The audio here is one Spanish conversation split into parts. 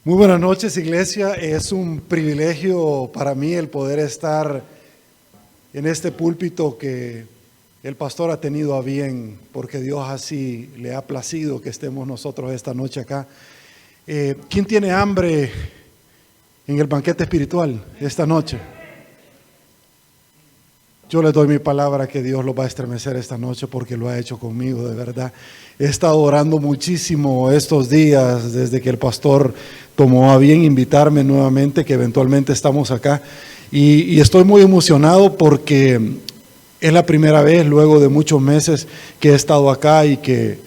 Muy buenas noches, iglesia. Es un privilegio para mí el poder estar en este púlpito que el pastor ha tenido a bien, porque Dios así le ha placido que estemos nosotros esta noche acá. ¿Quién tiene hambre en el banquete espiritual esta noche? Yo le doy mi palabra que Dios lo va a estremecer esta noche porque lo ha hecho conmigo, de verdad. He estado orando muchísimo estos días desde que el pastor tomó a bien invitarme nuevamente, que eventualmente estamos acá. Y estoy muy emocionado porque es la primera vez luego de muchos meses que he estado acá y que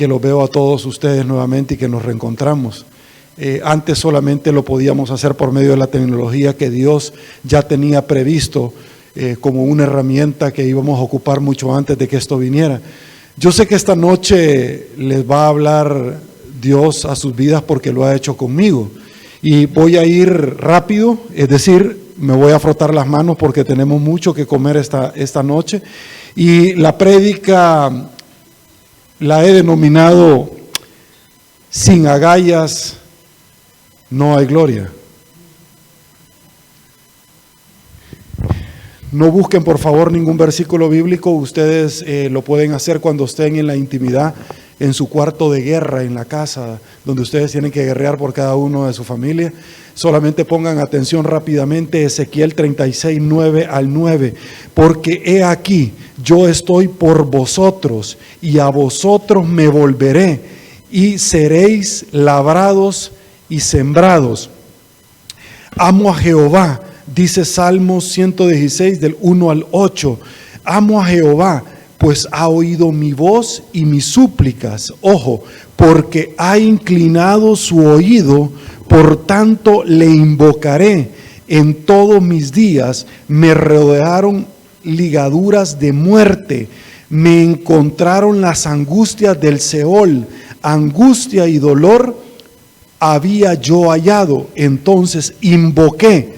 los veo a todos ustedes nuevamente y que nos reencontramos. Antes solamente lo podíamos hacer por medio de la tecnología que Dios ya tenía previsto como una herramienta que íbamos a ocupar mucho antes de que esto viniera. Yo sé que esta noche les va a hablar Dios a sus vidas porque lo ha hecho conmigo. Y voy a ir rápido, es decir, me voy a frotar las manos porque tenemos mucho que comer esta noche. Y la prédica la he denominado "Sin agallas no hay gloria". No busquen por favor ningún versículo bíblico, ustedes lo pueden hacer cuando estén en la intimidad, en su cuarto de guerra, en la casa, donde ustedes tienen que guerrear por cada uno de su familia. Solamente pongan atención rápidamente, Ezequiel 36, 9 al 9, porque he aquí, yo estoy por vosotros, y a vosotros me volveré, y seréis labrados y sembrados. Amo a Jehová. Dice Salmos 116 del 1 al 8, amo a Jehová, pues ha oído mi voz y mis súplicas. Ojo, porque ha inclinado su oído, por tanto le invocaré. En todos mis días me rodearon ligaduras de muerte, me encontraron las angustias del Seol, angustia y dolor había yo hallado. Entonces invoqué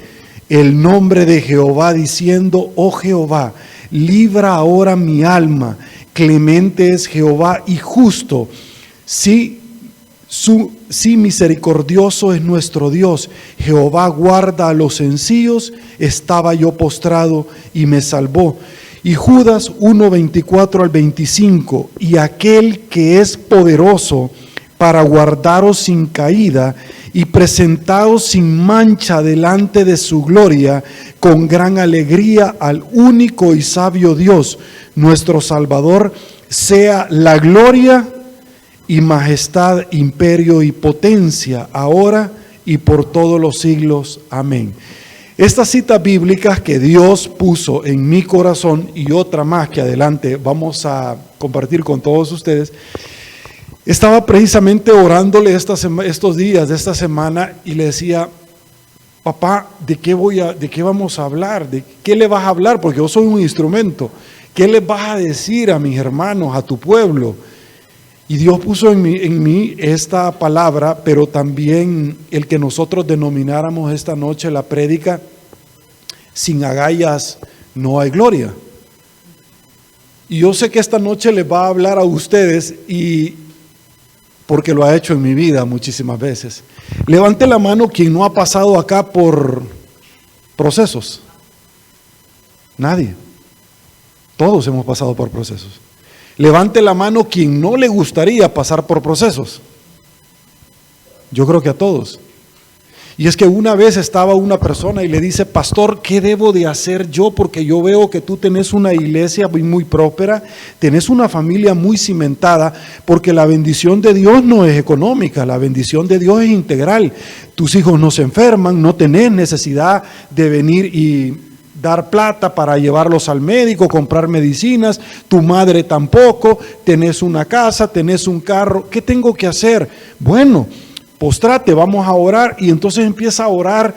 el nombre de Jehová diciendo: oh Jehová, libra ahora mi alma. Clemente es Jehová y justo. Sí, misericordioso es nuestro Dios. Jehová guarda a los sencillos. Estaba yo postrado y me salvó. Y Judas 1, 24 al 25. Y aquel que es poderoso para guardaros sin caída y presentaos sin mancha delante de su gloria, con gran alegría, al único y sabio Dios, nuestro Salvador, sea la gloria y majestad, imperio y potencia, ahora y por todos los siglos. Amén. Estas citas bíblicas que Dios puso en mi corazón, y otra más que adelante vamos a compartir con todos ustedes, estaba precisamente orándole estos días de esta semana y le decía: papá, ¿de qué vamos a hablar? ¿De qué le vas a hablar? Porque yo soy un instrumento. ¿Qué le vas a decir a mis hermanos, a tu pueblo? Y Dios puso en mí esta palabra, pero también el que nosotros denomináramos esta noche la prédica: sin agallas no hay gloria. Y yo sé que esta noche les va a hablar a ustedes, y porque lo ha hecho en mi vida muchísimas veces. Levante la mano quien no ha pasado acá por procesos. Nadie. Todos hemos pasado por procesos. Levante la mano quien no le gustaría pasar por procesos. Yo creo que a todos. Y es que una vez estaba una persona y le dice: pastor, ¿qué debo de hacer yo? Porque yo veo que tú tenés una iglesia muy próspera, tenés una familia muy cimentada, porque la bendición de Dios no es económica, la bendición de Dios es integral. Tus hijos no se enferman, no tenés necesidad de venir y dar plata para llevarlos al médico, comprar medicinas, tu madre tampoco, tenés una casa, tenés un carro. ¿Qué tengo que hacer? Bueno, postrate, vamos a orar. Y entonces empieza a orar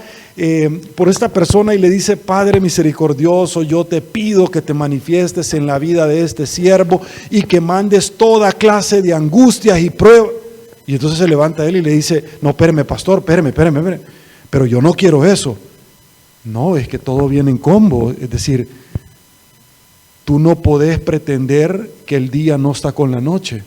por esta persona y le dice: Padre misericordioso, yo te pido que te manifiestes en la vida de este siervo y que mandes toda clase de angustias y pruebas. Y entonces se levanta él y le dice: no, espérame, pastor, espérame, pero yo no quiero eso. No, es que todo viene en combo. Es decir, tú no podés pretender que el día no está con la noche,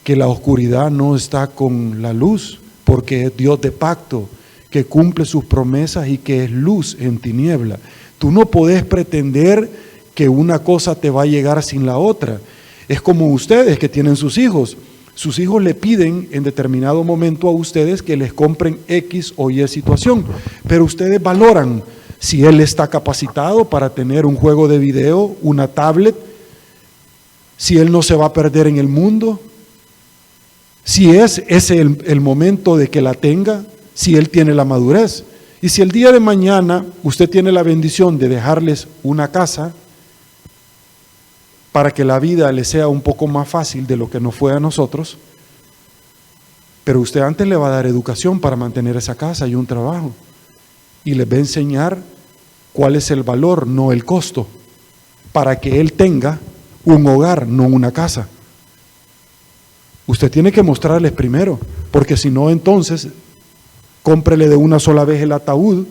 que la oscuridad no está con la luz, porque es Dios de pacto, que cumple sus promesas y que es luz en tiniebla. Tú no podés pretender que una cosa te va a llegar sin la otra. Es como ustedes que tienen sus hijos. Sus hijos le piden en determinado momento a ustedes que les compren X o Y situación, pero ustedes valoran si él está capacitado para tener un juego de video, una tablet, si él no se va a perder en el mundo, si es ese el momento de que la tenga, si él tiene la madurez. Y si el día de mañana usted tiene la bendición de dejarles una casa para que la vida le sea un poco más fácil de lo que nos fue a nosotros, pero usted antes le va a dar educación para mantener esa casa y un trabajo, y les va a enseñar cuál es el valor, no el costo, para que él tenga un hogar, no una casa. Usted tiene que mostrarles primero, porque si no, entonces cómprele de una sola vez el ataúd,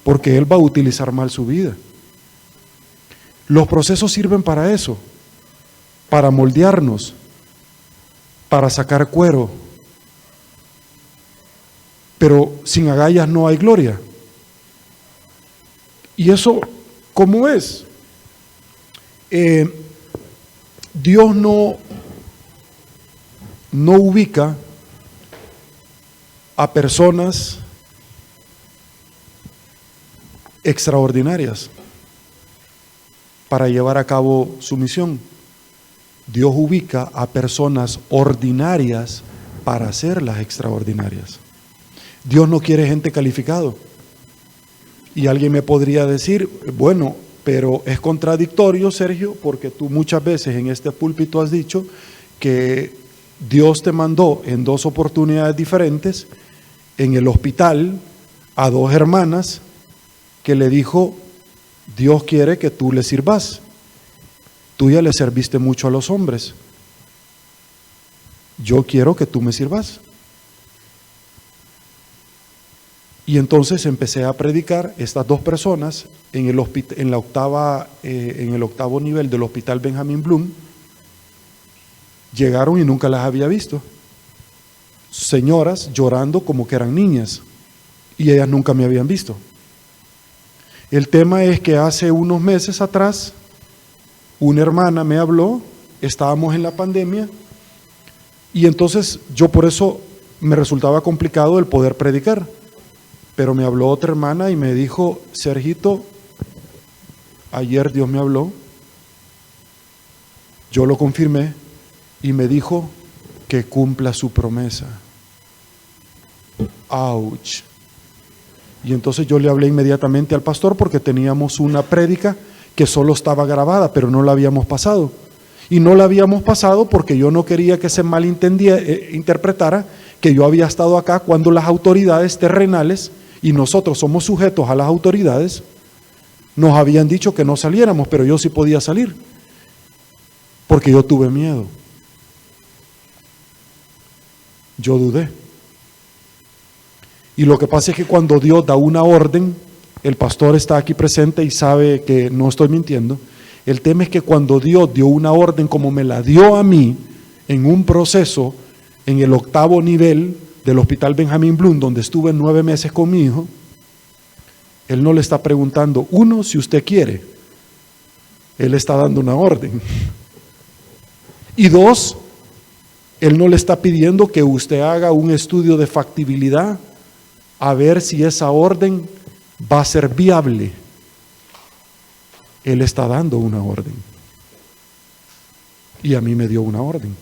porque él va a utilizar mal su vida. Los procesos sirven para eso, para moldearnos, para sacar cuero. Pero sin agallas no hay gloria. ¿Y eso cómo es? Dios no ubica a personas extraordinarias para llevar a cabo su misión. Dios ubica a personas ordinarias para hacerlas extraordinarias. Dios no quiere gente calificado. Y alguien me podría decir, bueno, pero es contradictorio, Sergio, porque tú muchas veces en este púlpito has dicho que Dios te mandó en 2 oportunidades diferentes en el hospital a 2 hermanas que le dijo, Dios quiere que tú le sirvas. Tú ya le serviste mucho a los hombres. Yo quiero que tú me sirvas. Y entonces empecé a predicar. Estas 2 personas en el octavo nivel del Hospital Benjamin Bloom llegaron y nunca las había visto. Señoras llorando como que eran niñas, y ellas nunca me habían visto. El tema es que hace unos meses atrás una hermana me habló, estábamos en la pandemia, y entonces yo por eso me resultaba complicado el poder predicar. Pero me habló otra hermana y me dijo, Sergito, ayer Dios me habló, yo lo confirmé, y me dijo que cumpla su promesa. ¡Auch! Y entonces yo le hablé inmediatamente al pastor porque teníamos una prédica que solo estaba grabada, pero no la habíamos pasado. Y no la habíamos pasado porque yo no quería que se interpretara que yo había estado acá cuando las autoridades terrenales, y nosotros somos sujetos a las autoridades, nos habían dicho que no saliéramos, pero yo sí podía salir, porque yo tuve miedo. Yo dudé. Y lo que pasa es que cuando Dios da una orden, el pastor está aquí presente y sabe que no estoy mintiendo. El tema es que cuando Dios dio una orden como me la dio a mí, en un proceso, en el 8º nivel del Hospital Benjamin Bloom, donde estuve 9 meses con mi hijo, Él no le está preguntando, 1, si usted quiere. Él está dando una orden. Y 2, Él no le está pidiendo que usted haga un estudio de factibilidad a ver si esa orden va a ser viable. Él está dando una orden. Y a mí me dio una orden.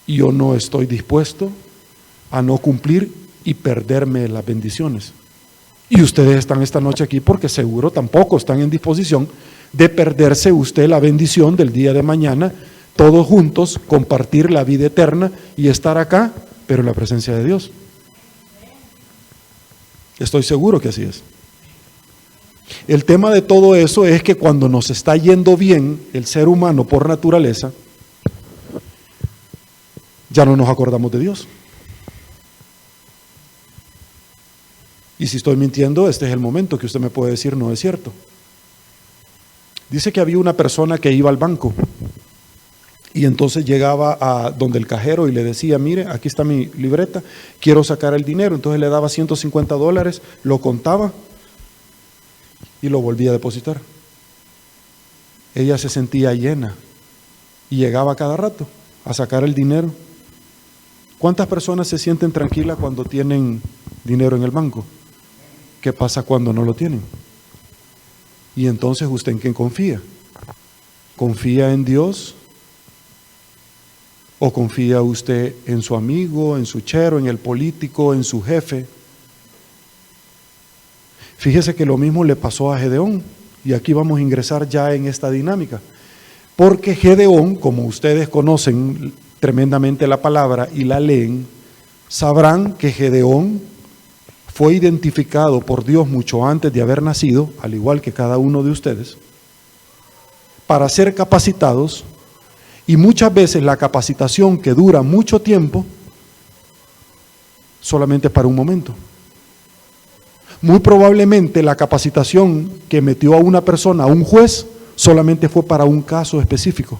Y yo no estoy dispuesto a no cumplir y perderme las bendiciones. Y ustedes están esta noche aquí porque seguro tampoco están en disposición de perderse usted la bendición del día de mañana, todos juntos, compartir la vida eterna y estar acá, pero en la presencia de Dios. Estoy seguro que así es. El tema de todo eso es que cuando nos está yendo bien el ser humano por naturaleza, ya no nos acordamos de Dios. Y si estoy mintiendo, este es el momento que usted me puede decir no es cierto. Dice que había una persona que iba al banco Y entonces llegaba a donde el cajero y le decía, mire, aquí está mi libreta, quiero sacar el dinero. Entonces le daba $150, lo contaba y lo volvía a depositar. Ella se sentía llena y llegaba cada rato a sacar el dinero. ¿Cuántas personas se sienten tranquilas cuando tienen dinero en el banco? ¿Qué pasa cuando no lo tienen? Y entonces, ¿usted en quién confía? ¿Confía en Dios? ¿O confía usted en su amigo, en su chero, en el político, en su jefe? Fíjese que lo mismo le pasó a Gedeón, y aquí vamos a ingresar ya en esta dinámica. Porque Gedeón, como ustedes conocen tremendamente la palabra y la leen, sabrán que Gedeón fue identificado por Dios mucho antes de haber nacido, al igual que cada uno de ustedes, para ser capacitados. Y muchas veces la capacitación que dura mucho tiempo, solamente para un momento. Muy probablemente la capacitación que metió a una persona, a un juez, solamente fue para un caso específico.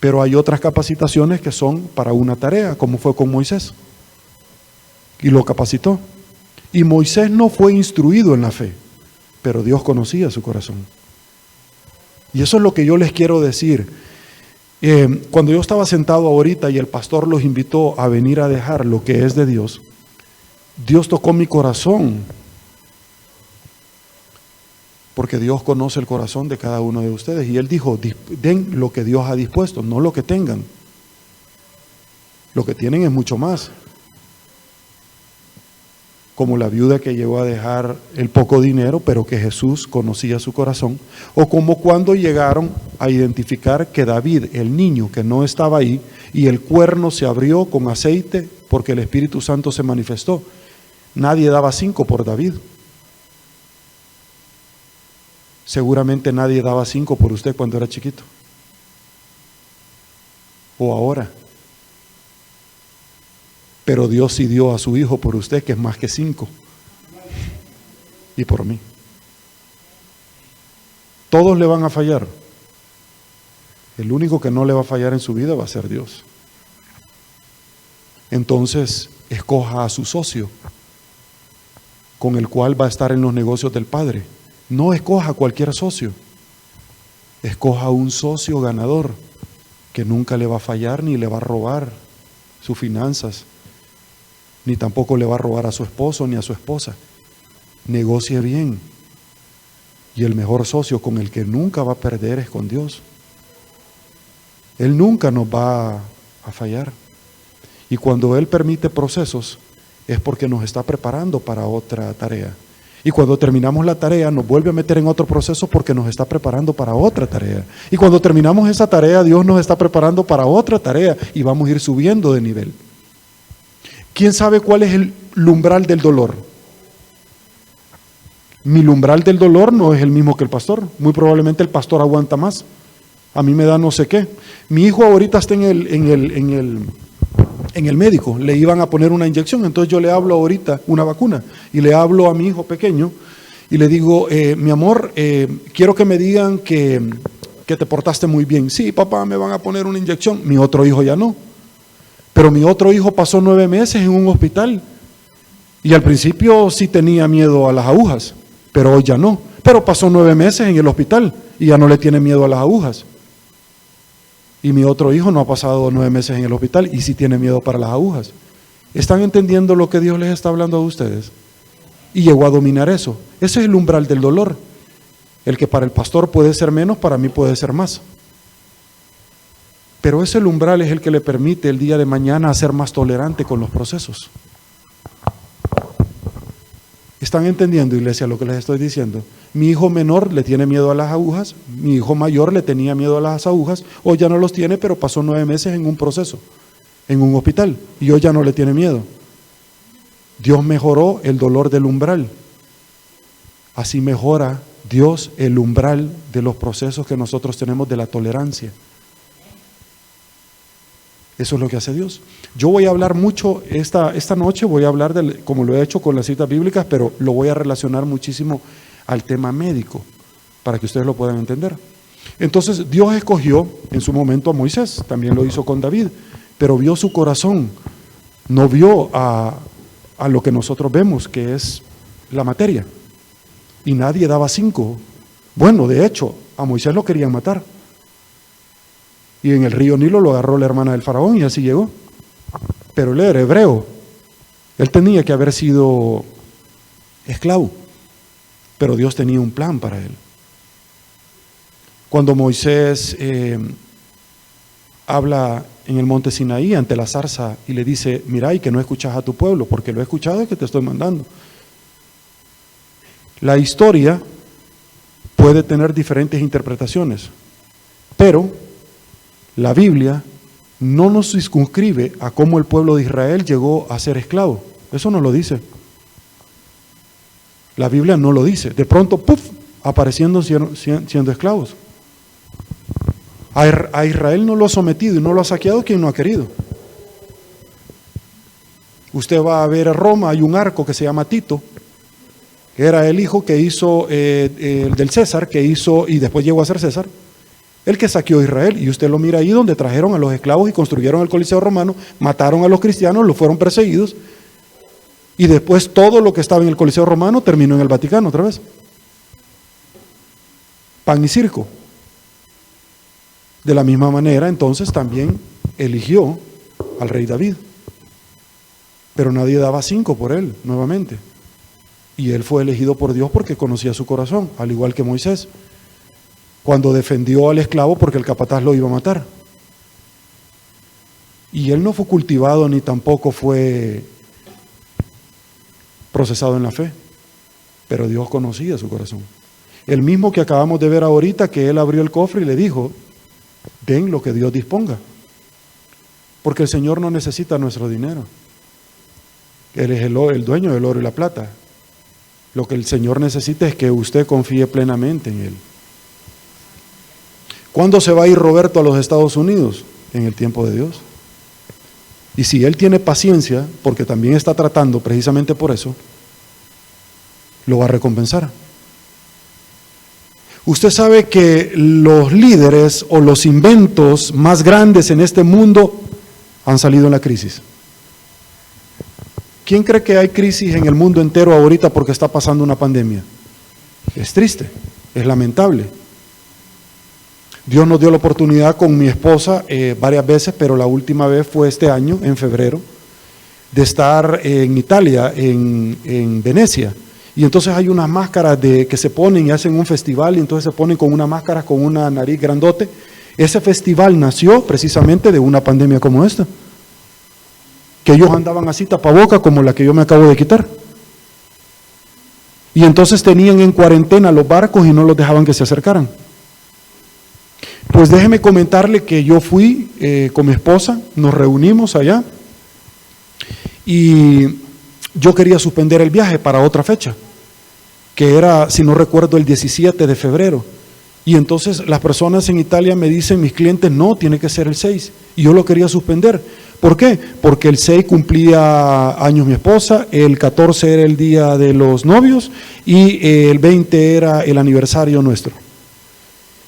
Pero hay otras capacitaciones que son para una tarea, como fue con Moisés. Y lo capacitó. Y Moisés no fue instruido en la fe, pero Dios conocía su corazón. Y eso es lo que yo les quiero decir. Cuando yo estaba sentado ahorita y el pastor los invitó a venir a dejar lo que es de Dios, Dios tocó mi corazón, porque Dios conoce el corazón de cada uno de ustedes. Y Él dijo, den lo que Dios ha dispuesto, no lo que tengan. Lo que tienen es mucho más. Como la viuda que llegó a dejar el poco dinero, pero que Jesús conocía su corazón, o como cuando llegaron a identificar que David, el niño que no estaba ahí, y el cuerno se abrió con aceite porque el Espíritu Santo se manifestó. Nadie daba 5 por David. Seguramente nadie daba 5 por usted cuando era chiquito. O ahora. Pero Dios sí dio a su hijo por usted, que es más que 5. Y por mí. Todos le van a fallar. El único que no le va a fallar en su vida va a ser Dios. Entonces, escoja a su socio, con el cual va a estar en los negocios del Padre. No escoja cualquier socio. Escoja un socio ganador, que nunca le va a fallar ni le va a robar sus finanzas, ni tampoco le va a robar a su esposo ni a su esposa. Negocie bien. Y el mejor socio con el que nunca va a perder es con Dios. Él nunca nos va a fallar. Y cuando Él permite procesos, es porque nos está preparando para otra tarea. Y cuando terminamos la tarea, nos vuelve a meter en otro proceso porque nos está preparando para otra tarea. Y cuando terminamos esa tarea, Dios nos está preparando para otra tarea y vamos a ir subiendo de nivel. ¿Quién sabe cuál es el umbral del dolor? Mi umbral del dolor no es el mismo que el pastor. Muy probablemente el pastor aguanta más. A mí me da no sé qué. Mi hijo ahorita está en el médico. Le iban a poner una inyección. Entonces yo le hablo ahorita, una vacuna. Y le hablo a mi hijo pequeño y le digo, mi amor, quiero que me digan que te portaste muy bien. Sí, papá, me van a poner una inyección. Mi otro hijo ya no. Pero mi otro hijo pasó 9 meses en un hospital y al principio sí tenía miedo a las agujas, pero hoy ya no. Pero pasó 9 meses en el hospital y ya no le tiene miedo a las agujas. Y mi otro hijo no ha pasado 9 meses en el hospital y sí tiene miedo para las agujas. ¿Están entendiendo lo que Dios les está hablando a ustedes? Y llegó a dominar eso. Ese es el umbral del dolor. El que para el pastor puede ser menos, para mí puede ser más. Pero ese umbral es el que le permite el día de mañana ser más tolerante con los procesos. ¿Están entendiendo, iglesia, lo que les estoy diciendo? Mi hijo menor le tiene miedo a las agujas, mi hijo mayor le tenía miedo a las agujas, hoy ya no los tiene, pero pasó 9 meses en un proceso, en un hospital, y hoy ya no le tiene miedo. Dios mejoró el dolor del umbral. Así mejora Dios el umbral de los procesos que nosotros tenemos de la tolerancia. Eso es lo que hace Dios. Yo voy a hablar mucho esta noche, voy a hablar como lo he hecho con las citas bíblicas, pero lo voy a relacionar muchísimo al tema médico, para que ustedes lo puedan entender. Entonces Dios escogió en su momento a Moisés, también lo hizo con David, pero vio su corazón, no vio a lo que nosotros vemos, que es la materia. Y nadie daba 5. Bueno, de hecho, a Moisés lo querían matar. Y en el río Nilo lo agarró la hermana del faraón y así llegó. Pero él era hebreo. Él tenía que haber sido esclavo. Pero Dios tenía un plan para él. Cuando Moisés habla en el monte Sinaí ante la zarza y le dice, mira, y que no escuchas a tu pueblo, porque lo he escuchado y que te estoy mandando. La historia puede tener diferentes interpretaciones, pero la Biblia no nos circunscribe a cómo el pueblo de Israel llegó a ser esclavo. Eso no lo dice. La Biblia no lo dice. De pronto, ¡puf!, apareciendo siendo esclavos. A Israel no lo ha sometido y no lo ha saqueado quien no ha querido. Usted va a ver a Roma, hay un arco que se llama Tito, que era el hijo que hizo, del César, que hizo, y después llegó a ser César, el que saqueó a Israel. Y usted lo mira ahí donde trajeron a los esclavos y construyeron el Coliseo Romano, mataron a los cristianos, los fueron perseguidos, y después todo lo que estaba en el Coliseo Romano terminó en el Vaticano otra vez. Pan y circo. De la misma manera, entonces, también eligió al rey David. Pero nadie daba 5 por él, nuevamente. Y él fue elegido por Dios porque conocía su corazón, al igual que Moisés, cuando defendió al esclavo porque el capataz lo iba a matar. Y él no fue cultivado ni tampoco fue procesado en la fe, pero Dios conocía su corazón. El mismo que acabamos de ver ahorita, que él abrió el cofre y le dijo, den lo que Dios disponga, porque el Señor no necesita nuestro dinero. Él es el dueño del oro y la plata. Lo que el Señor necesita es que usted confíe plenamente en Él. ¿Cuándo se va a ir Roberto a los Estados Unidos? En el tiempo de Dios. Y si Él tiene paciencia, porque también está tratando precisamente por eso, lo va a recompensar. Usted sabe que los líderes o los inventos más grandes en este mundo han salido en la crisis. ¿Quién cree que hay crisis en el mundo entero ahorita porque está pasando una pandemia? Es triste, es lamentable. Dios nos dio la oportunidad con mi esposa varias veces, pero la última vez fue este año, en febrero, de estar en Italia, en Venecia. Y entonces hay unas máscaras que se ponen y hacen un festival, y entonces se ponen con una máscara con una nariz grandote. Ese festival nació precisamente de una pandemia como esta, que ellos andaban así tapaboca como la que yo me acabo de quitar. Y entonces tenían en cuarentena los barcos y no los dejaban que se acercaran. Pues déjeme comentarle que yo fui con mi esposa, nos reunimos allá y yo quería suspender el viaje para otra fecha, que era, si no recuerdo, el 17 de febrero. Y entonces las personas en Italia me dicen, mis clientes, no, tiene que ser el 6. Y yo lo quería suspender. ¿Por qué? Porque el 6 cumplía años mi esposa, el 14 era el día de los novios y el 20 era el aniversario nuestro.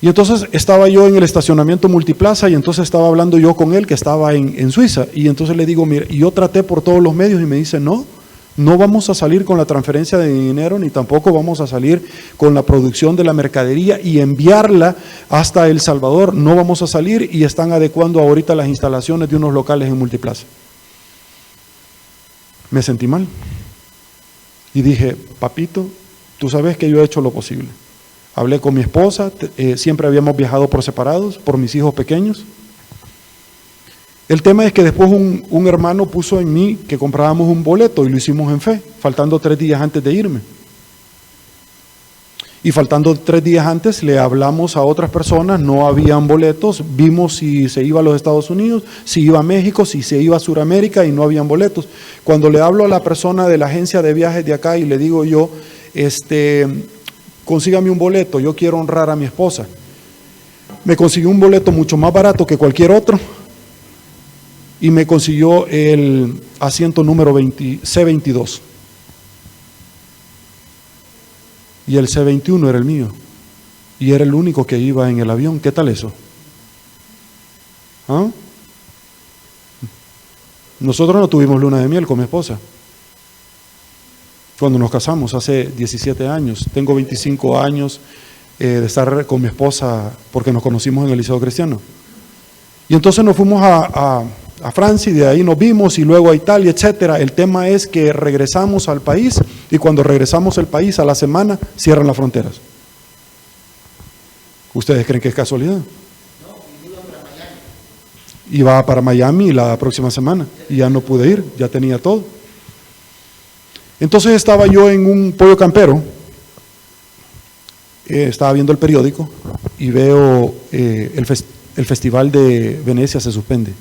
Y entonces estaba yo en el estacionamiento Multiplaza y entonces estaba hablando yo con él que estaba en Suiza. Y entonces le digo, mira, y yo traté por todos los medios y me dice, no vamos a salir con la transferencia de dinero, ni tampoco vamos a salir con la producción de la mercadería y enviarla hasta El Salvador. No vamos a salir y están adecuando ahorita las instalaciones de unos locales en Multiplaza. Me sentí mal. Y dije, papito, tú sabes que yo he hecho lo posible. Hablé con mi esposa, siempre habíamos viajado por separados, por mis hijos pequeños. El tema es que después un hermano puso en mí que comprábamos un boleto y lo hicimos en fe, faltando 3 días antes de irme. Y faltando 3 días antes le hablamos a otras personas, no habían boletos, vimos si se iba a los Estados Unidos, si iba a México, si se iba a Sudamérica y no habían boletos. Cuando le hablo a la persona de la agencia de viajes de acá y le digo yo, consígame un boleto, yo quiero honrar a mi esposa. Me consiguió un boleto mucho más barato que cualquier otro. Y me consiguió el asiento número C22. Y el C21 era el mío. y era el único que iba en el avión. ¿Qué tal eso? ¿Ah? Nosotros no tuvimos luna de miel con mi esposa cuando nos casamos hace 17 años. Tengo 25 años de estar con mi esposa porque nos conocimos en el Liceo Cristiano. Y entonces nos fuimos a Francia y de ahí nos vimos y luego a Italia, etcétera. El tema es que regresamos al país y cuando regresamos al país a la semana cierran las fronteras. ¿Ustedes creen que es casualidad? Iba para Miami la próxima semana y ya no pude ir, ya tenía todo. Entonces estaba yo en un pollo campero, estaba viendo el periódico y veo el Festival de Venecia se suspende.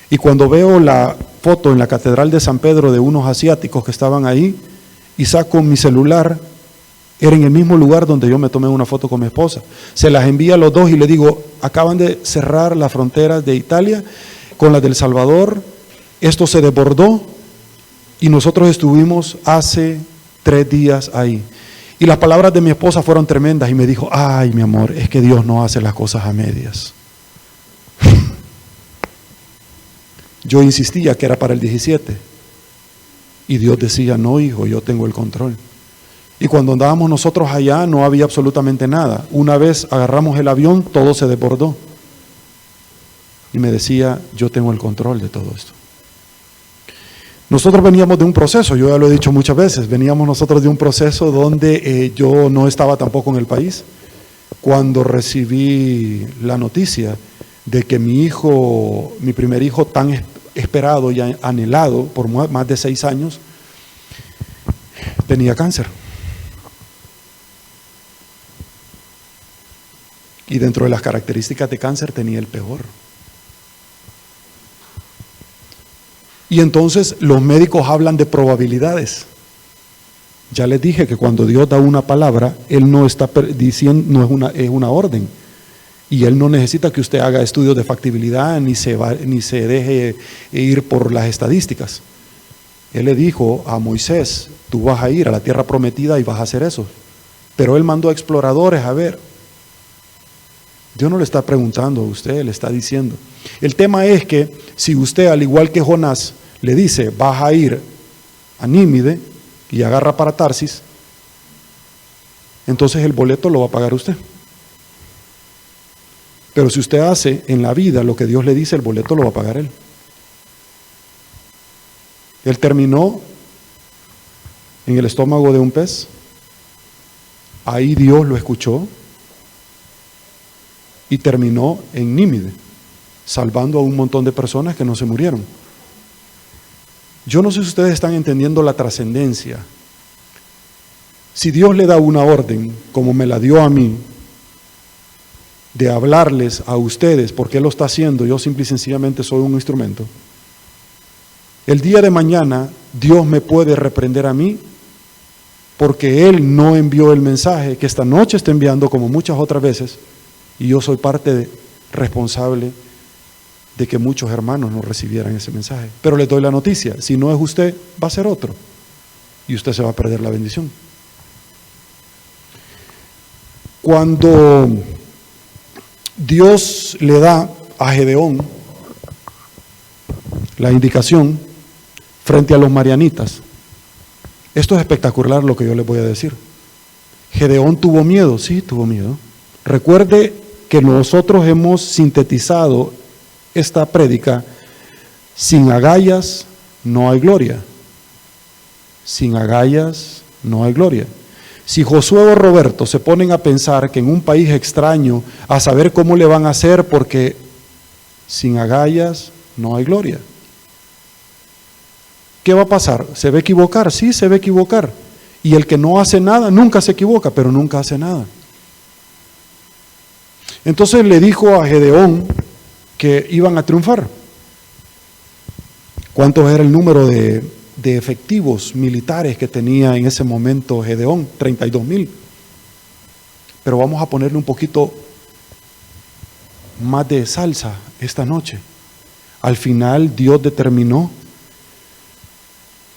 Y cuando veo la foto en la Catedral de San Pedro de unos asiáticos que estaban ahí y saco mi celular, era en el mismo lugar donde yo me tomé una foto con mi esposa. Se las envía a los dos y le digo, acaban de cerrar las fronteras de Italia con las del Salvador, esto se desbordó y nosotros estuvimos hace 3 días ahí. Y las palabras de mi esposa fueron tremendas y me dijo, ay mi amor, es que Dios no hace las cosas a medias. Yo insistía que era para el 17 y Dios decía, no hijo, yo tengo el control. Y cuando andábamos nosotros allá no había absolutamente nada. Una vez agarramos el avión, todo se desbordó. Y me decía, yo tengo el control de todo esto. Nosotros veníamos de un proceso, yo ya lo he dicho muchas veces, veníamos nosotros de un proceso donde yo no estaba tampoco en el país. Cuando recibí la noticia de que mi hijo, mi primer hijo tan esperado y anhelado por más de 6 años, tenía cáncer. Y dentro de las características de cáncer tenía el peor. Y entonces los médicos hablan de probabilidades. Ya les dije que cuando Dios da una palabra, Él no está diciendo, no es una orden. Y Él no necesita que usted haga estudios de factibilidad ni se deje ir por las estadísticas. Él le dijo a Moisés, tú vas a ir a la tierra prometida y vas a hacer eso. Pero Él mandó a exploradores a ver. Dios no le está preguntando a usted, le está diciendo. El tema es que si usted, al igual que Jonás, le dice, vas a ir a Nínive y agarra para Tarsis, entonces el boleto lo va a pagar usted. Pero si usted hace en la vida lo que Dios le dice, el boleto lo va a pagar Él. Él terminó en el estómago de un pez, ahí Dios lo escuchó, y terminó en Nínive, salvando a un montón de personas que no se murieron. Yo no sé si ustedes están entendiendo la trascendencia. Si Dios le da una orden, como me la dio a mí, de hablarles a ustedes, porque Él lo está haciendo, yo simple y sencillamente soy un instrumento. El día de mañana, Dios me puede reprender a mí, porque Él no envió el mensaje que esta noche está enviando, como muchas otras veces, y yo soy responsable de que muchos hermanos no recibieran ese mensaje. Pero les doy la noticia, si no es usted, va a ser otro. Y usted se va a perder la bendición. Cuando Dios le da a Gedeón la indicación frente a los marianitas, esto es espectacular lo que yo les voy a decir. Gedeón tuvo miedo, sí, tuvo miedo. Recuerde que nosotros hemos sintetizado esta prédica: sin agallas no hay gloria. Sin agallas no hay gloria. Si Josué o Roberto se ponen a pensar que en un país extraño, a saber cómo le van a hacer, porque sin agallas no hay gloria. ¿Qué va a pasar? ¿Se va a equivocar? Sí, se va a equivocar. Y el que no hace nada, nunca se equivoca, pero nunca hace nada. Entonces le dijo a Gedeón que iban a triunfar. ¿Cuánto era el número de efectivos militares que tenía en ese momento Gedeón? 32,000. Pero vamos a ponerle un poquito más de salsa esta noche. Al final Dios determinó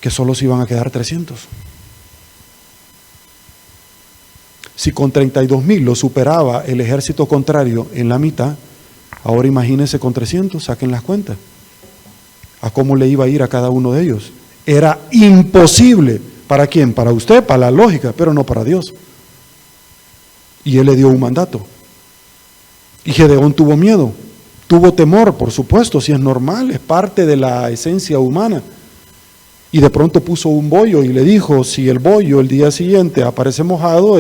que solo se iban a quedar 300. Si con 32,000 lo superaba el ejército contrario en la mitad, ahora imagínense con 300, saquen las cuentas. ¿A cómo le iba a ir a cada uno de ellos? Era imposible. ¿Para quién? Para usted, para la lógica, pero no para Dios. Y Él le dio un mandato. Y Gedeón tuvo miedo, tuvo temor, por supuesto, si es normal, es parte de la esencia humana. Y de pronto puso un bollo y le dijo, si el bollo el día siguiente aparece mojado,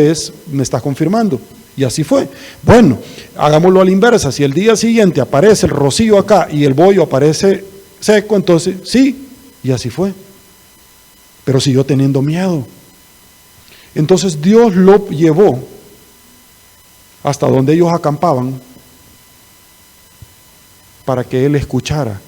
me está confirmando. Y así fue. Bueno, hagámoslo a la inversa, si el día siguiente aparece el rocío acá y el bollo aparece seco, entonces sí, y así fue. Pero siguió teniendo miedo. Entonces Dios lo llevó hasta donde ellos acampaban para que él escuchara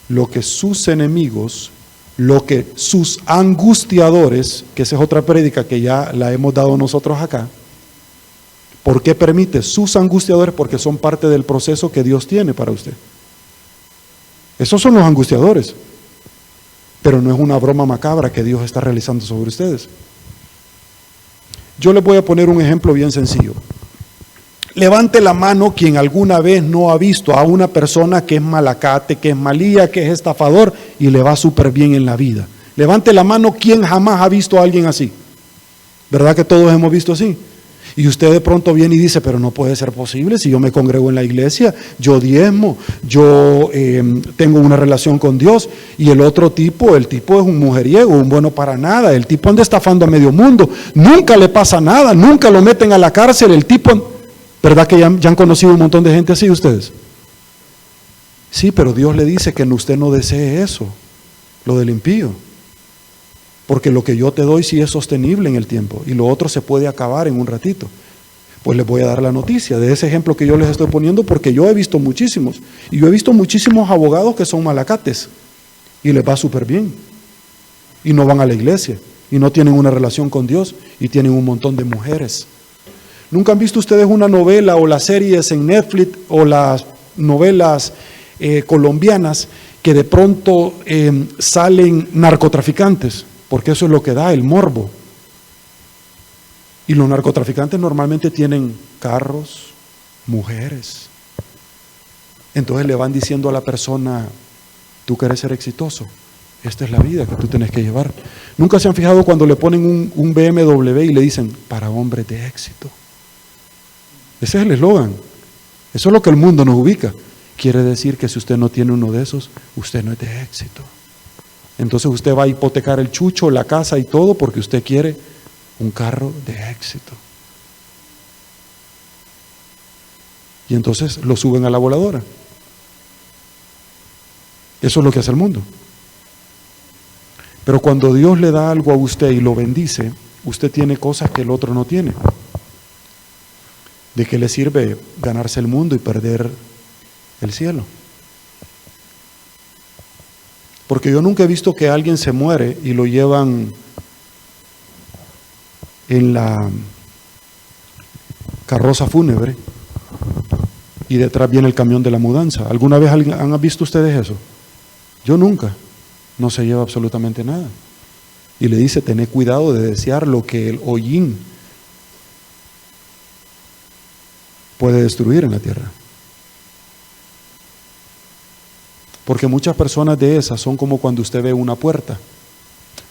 lo que sus enemigos, lo que sus angustiadores, que esa es otra prédica que ya la hemos dado nosotros acá. ¿Por qué permite sus angustiadores? Porque son parte del proceso que Dios tiene para usted. Esos son los angustiadores, pero no es una broma macabra que Dios está realizando sobre ustedes. Yo les voy a poner un ejemplo bien sencillo. Levante la mano quien alguna vez no ha visto a una persona que es malacate, que es malía, que es estafador y le va súper bien en la vida. Levante la mano quien jamás ha visto a alguien así. ¿Verdad que todos hemos visto así? Y usted de pronto viene y dice, pero no puede ser posible, si yo me congrego en la iglesia, yo diezmo, yo tengo una relación con Dios, y el otro tipo, el tipo es un mujeriego, un bueno para nada, el tipo anda estafando a medio mundo, nunca le pasa nada, nunca lo meten a la cárcel, el tipo, ¿verdad que ya han conocido un montón de gente así ustedes? Sí, pero Dios le dice que usted no desee eso, lo del impío. Porque lo que yo te doy sí es sostenible en el tiempo y lo otro se puede acabar en un ratito. Pues les voy a dar la noticia de ese ejemplo que yo les estoy poniendo porque yo he visto muchísimos. Y yo he visto muchísimos abogados que son malacates y les va súper bien. Y no van a la iglesia y no tienen una relación con Dios y tienen un montón de mujeres. ¿Nunca han visto ustedes una novela o las series en Netflix o las novelas colombianas que de pronto salen narcotraficantes? Porque eso es lo que da el morbo. Y los narcotraficantes normalmente tienen carros, mujeres. Entonces le van diciendo a la persona, tú quieres ser exitoso, esta es la vida que tú tienes que llevar. ¿Nunca se han fijado cuando le ponen un BMW y le dicen, para hombres de éxito? Ese es el eslogan. Eso es lo que el mundo nos ubica. Quiere decir que si usted no tiene uno de esos, usted no es de éxito. Entonces usted va a hipotecar el chucho, la casa y todo porque usted quiere un carro de éxito. Y entonces lo suben a la voladora. Eso es lo que hace el mundo. Pero cuando Dios le da algo a usted y lo bendice, usted tiene cosas que el otro no tiene. ¿De qué le sirve ganarse el mundo y perder el cielo? Porque yo nunca he visto que alguien se muere y lo llevan en la carroza fúnebre y detrás viene el camión de la mudanza. ¿Alguna vez han visto ustedes eso? Yo nunca. No se lleva absolutamente nada. Y le dice, tened cuidado de desear lo que el hollín puede destruir en la tierra. Porque muchas personas de esas son como cuando usted ve una puerta.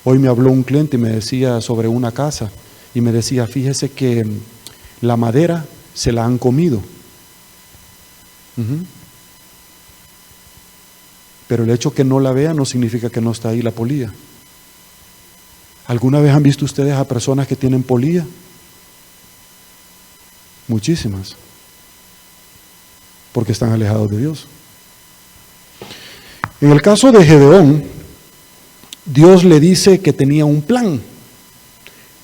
Hoy me habló un cliente y me decía sobre una casa y me decía, fíjese que la madera se la han comido. Pero el hecho que no la vea no significa que no está ahí la polilla. ¿Alguna vez han visto ustedes a personas que tienen polilla? Muchísimas. Porque están alejados de Dios. En el caso de Gedeón, Dios le dice que tenía un plan,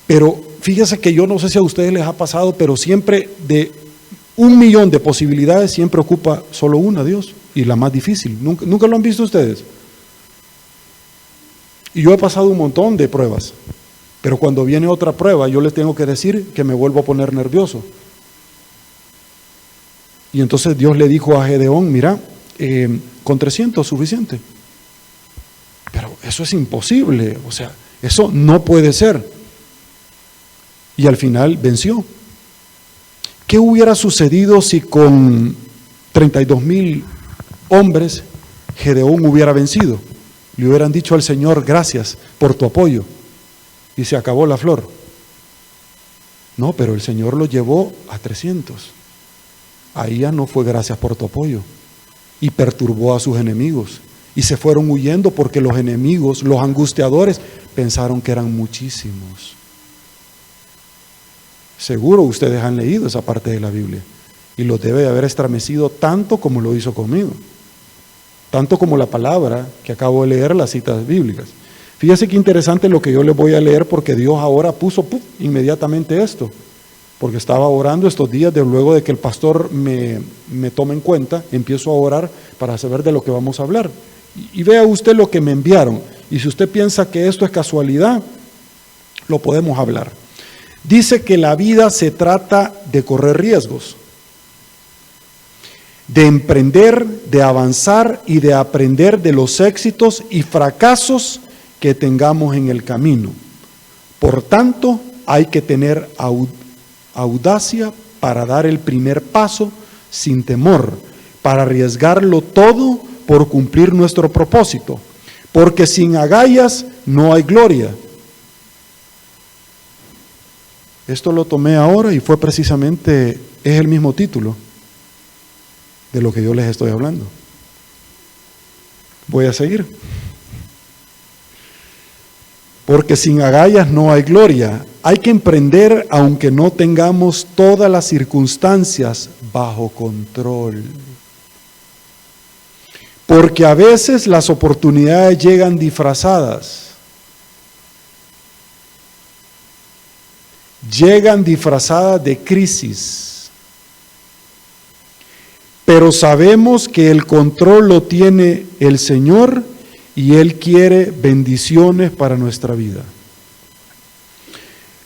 pero fíjese que yo no sé si a ustedes les ha pasado, pero siempre de 1,000,000 de posibilidades siempre ocupa solo una Dios, y la más difícil. ¿Nunca lo han visto ustedes? Y yo he pasado un montón de pruebas, pero cuando viene otra prueba yo les tengo que decir que me vuelvo a poner nervioso. Y entonces Dios le dijo a Gedeón, mira, con 300 suficiente. Pero eso es imposible, o sea, eso no puede ser. y al final venció. ¿Qué hubiera sucedido si con 32,000 hombres Gedeón hubiera vencido? Le hubieran dicho al Señor, gracias por tu apoyo, y se acabó la flor. No, pero el Señor lo llevó a 300. Ahí ya no fue gracias por tu apoyo, y perturbó a sus enemigos, y se fueron huyendo porque los enemigos, los angustiadores, pensaron que eran muchísimos. Seguro ustedes han leído esa parte de la Biblia, y los debe de haber estremecido tanto como lo hizo conmigo, tanto como la palabra que acabo de leer, las citas bíblicas. Fíjese qué interesante lo que yo les voy a leer, porque Dios ahora puso inmediatamente esto, porque estaba orando estos días, luego de que el pastor me tome en cuenta, empiezo a orar para saber de lo que vamos a hablar. Y vea usted lo que me enviaron, y si usted piensa que esto es casualidad, lo podemos hablar. Dice que la vida se trata de correr riesgos, de emprender, de avanzar y de aprender de los éxitos y fracasos que tengamos en el camino. Por tanto, hay que tener audacia para dar el primer paso sin temor, para arriesgarlo todo por cumplir nuestro propósito, porque sin agallas no hay gloria. Esto lo tomé ahora y fue precisamente, es el mismo título de lo que yo les estoy hablando. Voy a seguir. Porque sin agallas no hay gloria. Hay que emprender aunque no tengamos todas las circunstancias bajo control. Porque a veces las oportunidades llegan disfrazadas. Llegan disfrazadas de crisis, pero sabemos que el control lo tiene el Señor y Él quiere bendiciones para nuestra vida.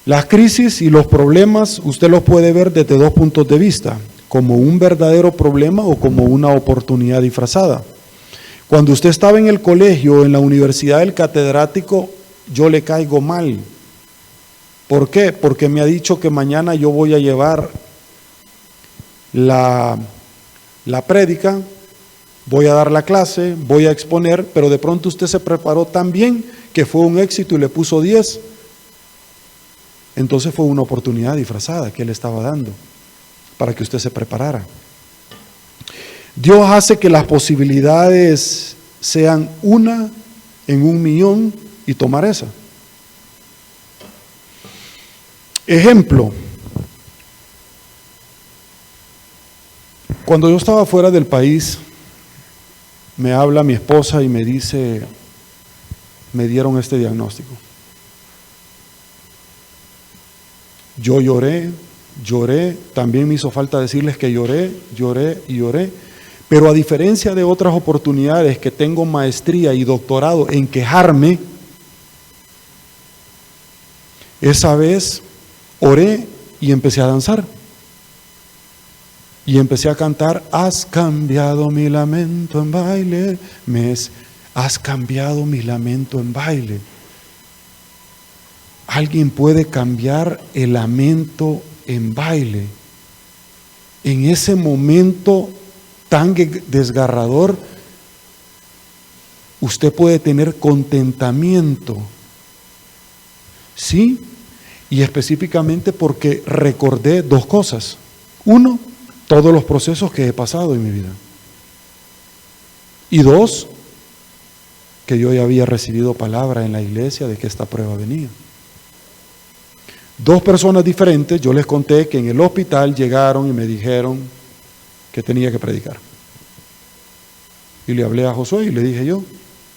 Las crisis y los problemas usted los puede ver desde dos puntos de vista, como un verdadero problema o como una oportunidad disfrazada. Cuando usted estaba en el colegio, en la universidad del catedrático, yo le caigo mal. ¿Por qué? Porque me ha dicho que mañana yo voy a llevar la prédica, voy a dar la clase, voy a exponer, pero de pronto usted se preparó tan bien que fue un éxito y le puso 10. Entonces fue una oportunidad disfrazada que Él estaba dando para que usted se preparara. Dios hace que las posibilidades sean una en 1,000,000 y tomar esa. Ejemplo, cuando yo estaba fuera del país, me habla mi esposa y me dice, me dieron este diagnóstico. Yo lloré, también me hizo falta decirles que lloré, pero a diferencia de otras oportunidades que tengo maestría y doctorado en quejarme, esa vez oré y empecé a danzar. Y empecé a cantar, has cambiado mi lamento en baile, has cambiado mi lamento en baile. Alguien puede cambiar el lamento en baile. En ese momento tan desgarrador, usted puede tener contentamiento. ¿Sí? Y específicamente porque recordé dos cosas. Uno, todos los procesos que he pasado en mi vida. Y dos, que yo ya había recibido palabra en la iglesia de que esta prueba venía. Dos personas diferentes, yo les conté que en el hospital llegaron y me dijeron que tenía que predicar. Y le hablé a Josué y le dije yo.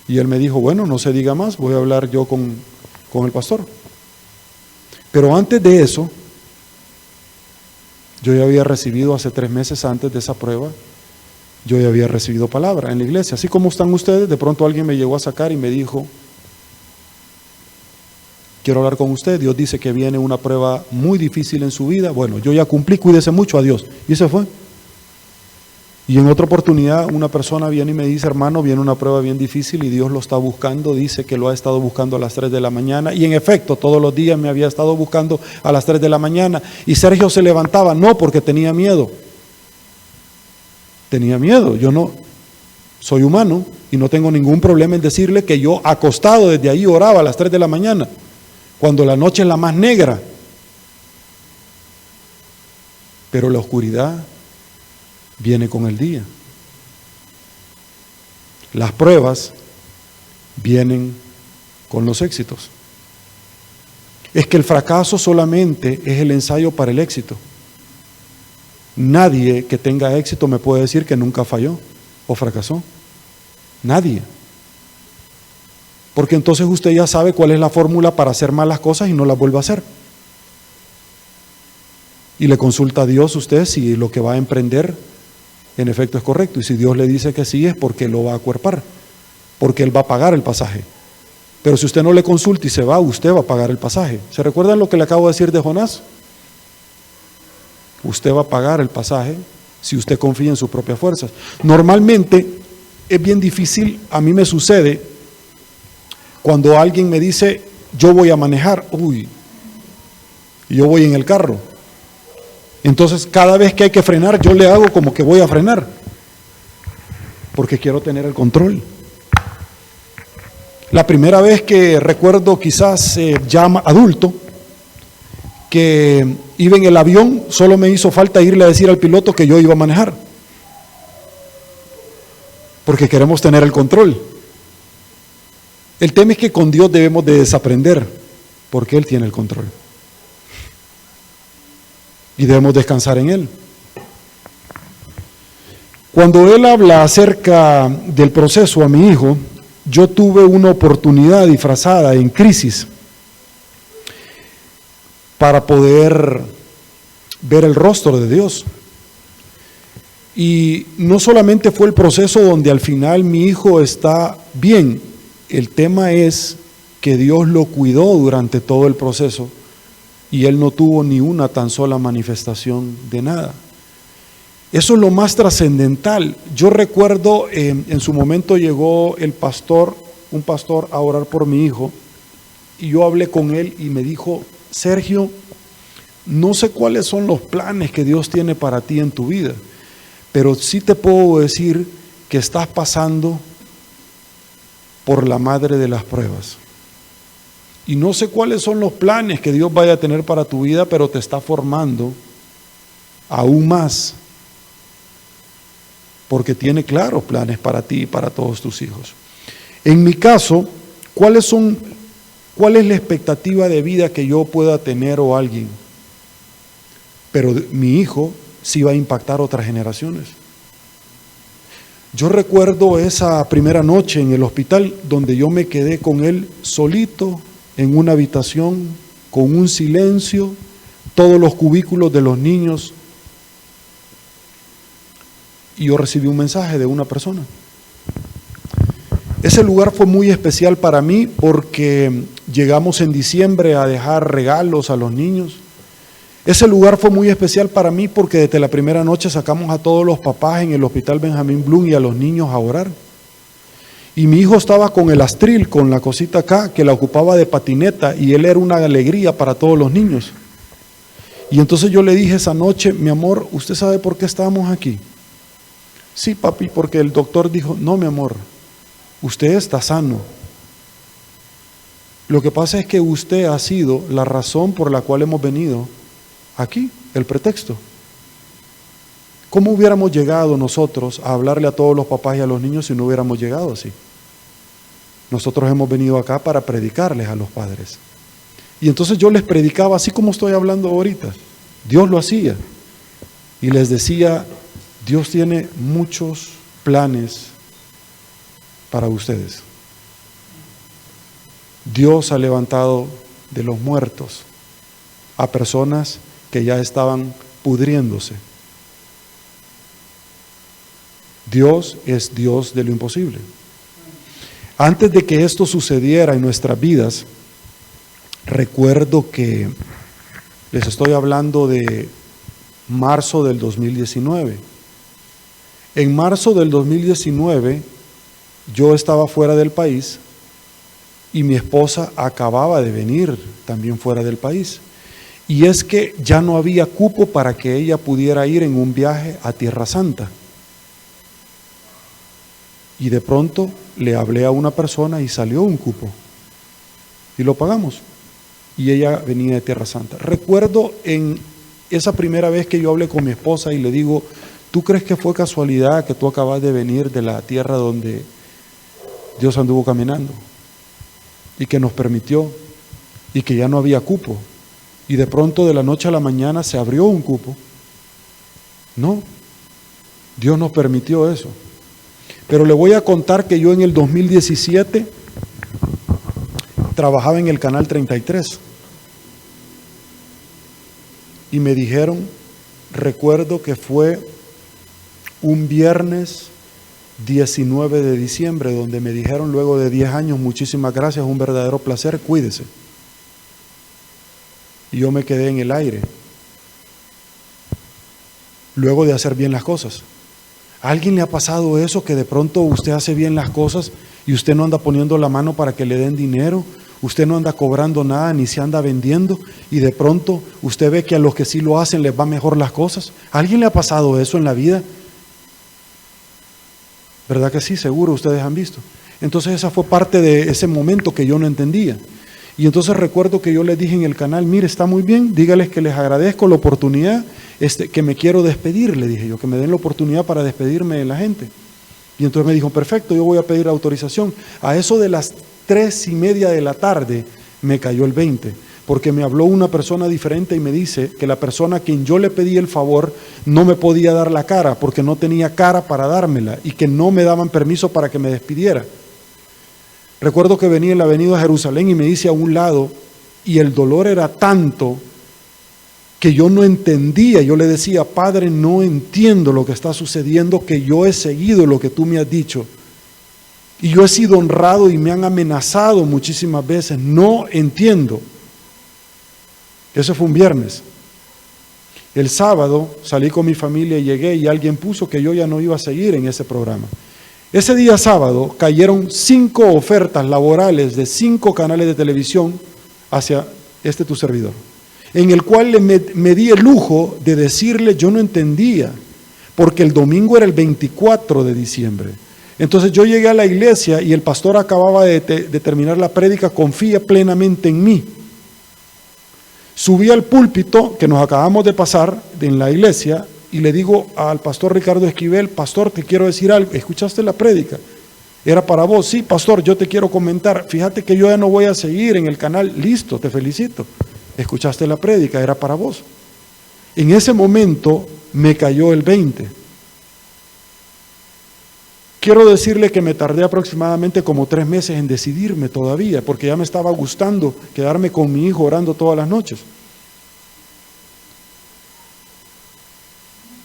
Y él me dijo, bueno, no se diga más, voy a hablar yo con el pastor. Pero antes de eso, yo ya había recibido hace 3 meses antes de esa prueba, yo ya había recibido palabra en la iglesia. Así como están ustedes, de pronto alguien me llegó a sacar y me dijo, quiero hablar con usted, Dios dice que viene una prueba muy difícil en su vida. Bueno, yo ya cumplí, cuídese mucho, adiós. Y se fue. Y en otra oportunidad una persona viene y me dice, hermano, viene una prueba bien difícil y Dios lo está buscando, dice que lo ha estado buscando a las 3 de la mañana. Y en efecto, todos los días me había estado buscando a las 3 de la mañana. Y Sergio se levantaba, no porque tenía miedo. Tenía miedo, yo no, soy humano y no tengo ningún problema en decirle que yo acostado desde ahí oraba a las 3 de la mañana, cuando la noche es la más negra. Pero la oscuridad viene con el día. Las pruebas vienen con los éxitos. Es que el fracaso solamente es el ensayo para el éxito. Nadie que tenga éxito me puede decir que nunca falló o fracasó. Nadie. Porque entonces usted ya sabe cuál es la fórmula para hacer malas cosas y no las vuelve a hacer. Y le consulta a Dios usted si lo que va a emprender en efecto es correcto. Y si Dios le dice que sí, es porque lo va a acuerpar, porque Él va a pagar el pasaje. Pero si usted no le consulta y se va, usted va a pagar el pasaje. ¿Se recuerdan lo que le acabo de decir de Jonás? Usted va a pagar el pasaje si usted confía en sus propias fuerzas. Normalmente es bien difícil, a mí me sucede cuando alguien me dice, yo voy a manejar, y yo voy en el carro. Entonces cada vez que hay que frenar, yo le hago como que voy a frenar, porque quiero tener el control. La primera vez que recuerdo, quizás ya adulto, que iba en el avión, solo me hizo falta irle a decir al piloto que yo iba a manejar, porque queremos tener el control. El tema es que con Dios debemos de desaprender, porque Él tiene el control. Y debemos descansar en Él. Cuando Él habla acerca del proceso a mi hijo, yo tuve una oportunidad disfrazada en crisis para poder ver el rostro de Dios. Y no solamente fue el proceso donde al final mi hijo está bien, el tema es que Dios lo cuidó durante todo el proceso y él no tuvo ni una tan sola manifestación de nada. Eso es lo más trascendental. Yo recuerdo, en su momento llegó un pastor a orar por mi hijo, y yo hablé con él y me dijo, Sergio, no sé cuáles son los planes que Dios tiene para ti en tu vida, pero sí te puedo decir que estás pasando por la madre de las pruebas. Y no sé cuáles son los planes que Dios vaya a tener para tu vida, pero te está formando aún más, porque tiene claros planes para ti y para todos tus hijos. En mi caso, ¿cuál es la expectativa de vida que yo pueda tener o alguien? Pero mi hijo sí va a impactar otras generaciones. Yo recuerdo esa primera noche en el hospital donde yo me quedé con él solito en una habitación con un silencio, todos los cubículos de los niños, y yo recibí un mensaje de una persona. Ese lugar fue muy especial para mí porque llegamos en diciembre a dejar regalos a los niños. Ese lugar fue muy especial para mí porque desde la primera noche sacamos a todos los papás en el Hospital Benjamín Bloom y a los niños a orar. Y mi hijo estaba con el astril, con la cosita acá, que la ocupaba de patineta, y él era una alegría para todos los niños. Y entonces yo le dije esa noche, mi amor, ¿usted sabe por qué estábamos aquí? Sí, papi, porque el doctor dijo, no, mi amor, usted está sano. Lo que pasa es que usted ha sido la razón por la cual hemos venido aquí, el pretexto. ¿Cómo hubiéramos llegado nosotros a hablarle a todos los papás y a los niños si no hubiéramos llegado así? Nosotros hemos venido acá para predicarles a los padres. Y entonces yo les predicaba así como estoy hablando ahorita. Dios lo hacía. Y les decía, Dios tiene muchos planes para ustedes. Dios ha levantado de los muertos a personas que ya estaban pudriéndose. Dios es Dios de lo imposible. Antes de que esto sucediera en nuestras vidas, recuerdo que les estoy hablando de marzo del 2019. En marzo del 2019, yo estaba fuera del país y mi esposa acababa de venir también fuera del país. Y es que ya no había cupo para que ella pudiera ir en un viaje a Tierra Santa. Y de pronto le hablé a una persona y salió un cupo. Y lo pagamos. Y ella venía de Tierra Santa. Recuerdo en esa primera vez que yo hablé con mi esposa y le digo, ¿tú crees que fue casualidad que tú acabas de venir de la tierra donde Dios anduvo caminando? Y que nos permitió, y que ya no había cupo. Y de pronto de la noche a la mañana se abrió un cupo. No, Dios nos permitió eso. Pero le voy a contar que yo en el 2017 trabajaba en el Canal 33. Y me dijeron, recuerdo que fue un viernes 19 de diciembre, donde me dijeron luego de 10 años, muchísimas gracias, un verdadero placer, cuídese. Y yo me quedé en el aire, luego de hacer bien las cosas. ¿A alguien le ha pasado eso, que de pronto usted hace bien las cosas y usted no anda poniendo la mano para que le den dinero? Usted no anda cobrando nada, ni se anda vendiendo, y de pronto usted ve que a los que sí lo hacen les va mejor las cosas. ¿A alguien le ha pasado eso en la vida? ¿Verdad que sí? Seguro ustedes han visto. Entonces esa fue parte de ese momento que yo no entendía. Y entonces recuerdo que yo les dije en el canal, mire, está muy bien, dígales que les agradezco la oportunidad, que me quiero despedir, le dije yo, que me den la oportunidad para despedirme de la gente. Y entonces me dijo, perfecto, yo voy a pedir autorización. A eso de las 3:30 de la tarde me cayó el 20, porque me habló una persona diferente y me dice que la persona a quien yo le pedí el favor no me podía dar la cara, porque no tenía cara para dármela, y que no me daban permiso para que me despidiera. Recuerdo que venía en la avenida Jerusalén y me dice a un lado, y el dolor era tanto que yo no entendía. Yo le decía, Padre, no entiendo lo que está sucediendo, que yo he seguido lo que tú me has dicho. Y yo he sido honrado y me han amenazado muchísimas veces. No entiendo. Eso fue un viernes. El sábado salí con mi familia y llegué y alguien puso que yo ya no iba a seguir en ese programa. Ese día sábado cayeron 5 ofertas laborales de 5 canales de televisión hacia tu servidor, en el cual me di el lujo de decirle, yo no entendía, porque el domingo era el 24 de diciembre. Entonces yo llegué a la iglesia y el pastor acababa de terminar la prédica, confía plenamente en mí. Subí al púlpito que nos acabamos de pasar en la iglesia y le digo al pastor Ricardo Esquivel, pastor, te quiero decir algo. ¿Escuchaste la prédica? Era para vos. Sí, pastor, yo te quiero comentar. Fíjate que yo ya no voy a seguir en el canal. Listo, te felicito. Escuchaste la prédica, era para vos. En ese momento me cayó el 20. Quiero decirle que me tardé aproximadamente como 3 meses en decidirme todavía, porque ya me estaba gustando quedarme con mi hijo orando todas las noches.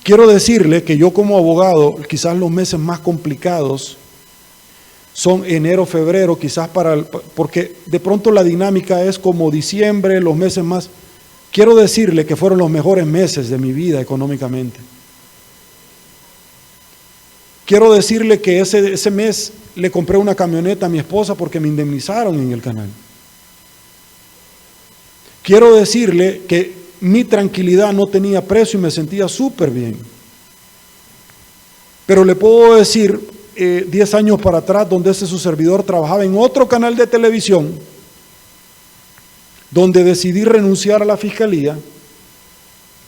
Quiero decirle que yo como abogado, quizás los meses más complicados son enero, febrero, quizás porque de pronto la dinámica es como diciembre, los meses más. Quiero decirle que fueron los mejores meses de mi vida económicamente. Quiero decirle que ese mes le compré una camioneta a mi esposa porque me indemnizaron en el canal. Quiero decirle que mi tranquilidad no tenía precio y me sentía súper bien. Pero le puedo decir, 10 años para atrás, donde su servidor trabajaba en otro canal de televisión, donde decidí renunciar a la fiscalía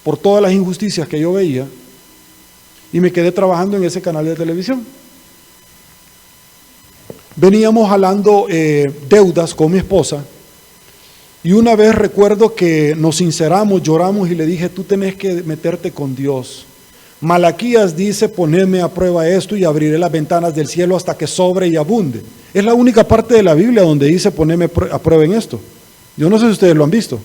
por todas las injusticias que yo veía, y me quedé trabajando en ese canal de televisión. Veníamos jalando deudas con mi esposa, y una vez recuerdo que nos sinceramos, lloramos y le dije, tú tenés que meterte con Dios. Malaquías dice, ponedme a prueba esto y abriré las ventanas del cielo hasta que sobre y abunde. Es la única parte de la Biblia donde dice, ponedme a prueba en esto. Yo no sé si ustedes lo han visto.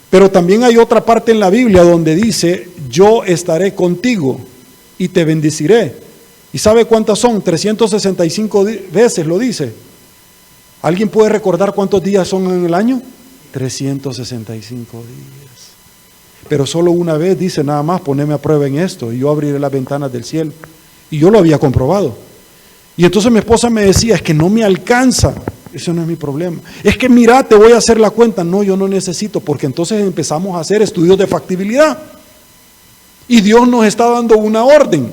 Pero también hay otra parte en la Biblia donde dice, yo estaré contigo y te bendeciré. ¿Y sabe cuántas son? 365 veces lo dice. ¿Alguien puede recordar cuántos días son en el año? 365 días. pero solo una vez dice nada más, poneme a prueba en esto y yo abriré las ventanas del cielo. Y yo lo había comprobado. Y entonces mi esposa me decía, es que no me alcanza. Eso no es mi problema. Es que mira, te voy a hacer la cuenta. No, yo no necesito, porque entonces empezamos a hacer estudios de factibilidad. Y Dios nos está dando una orden.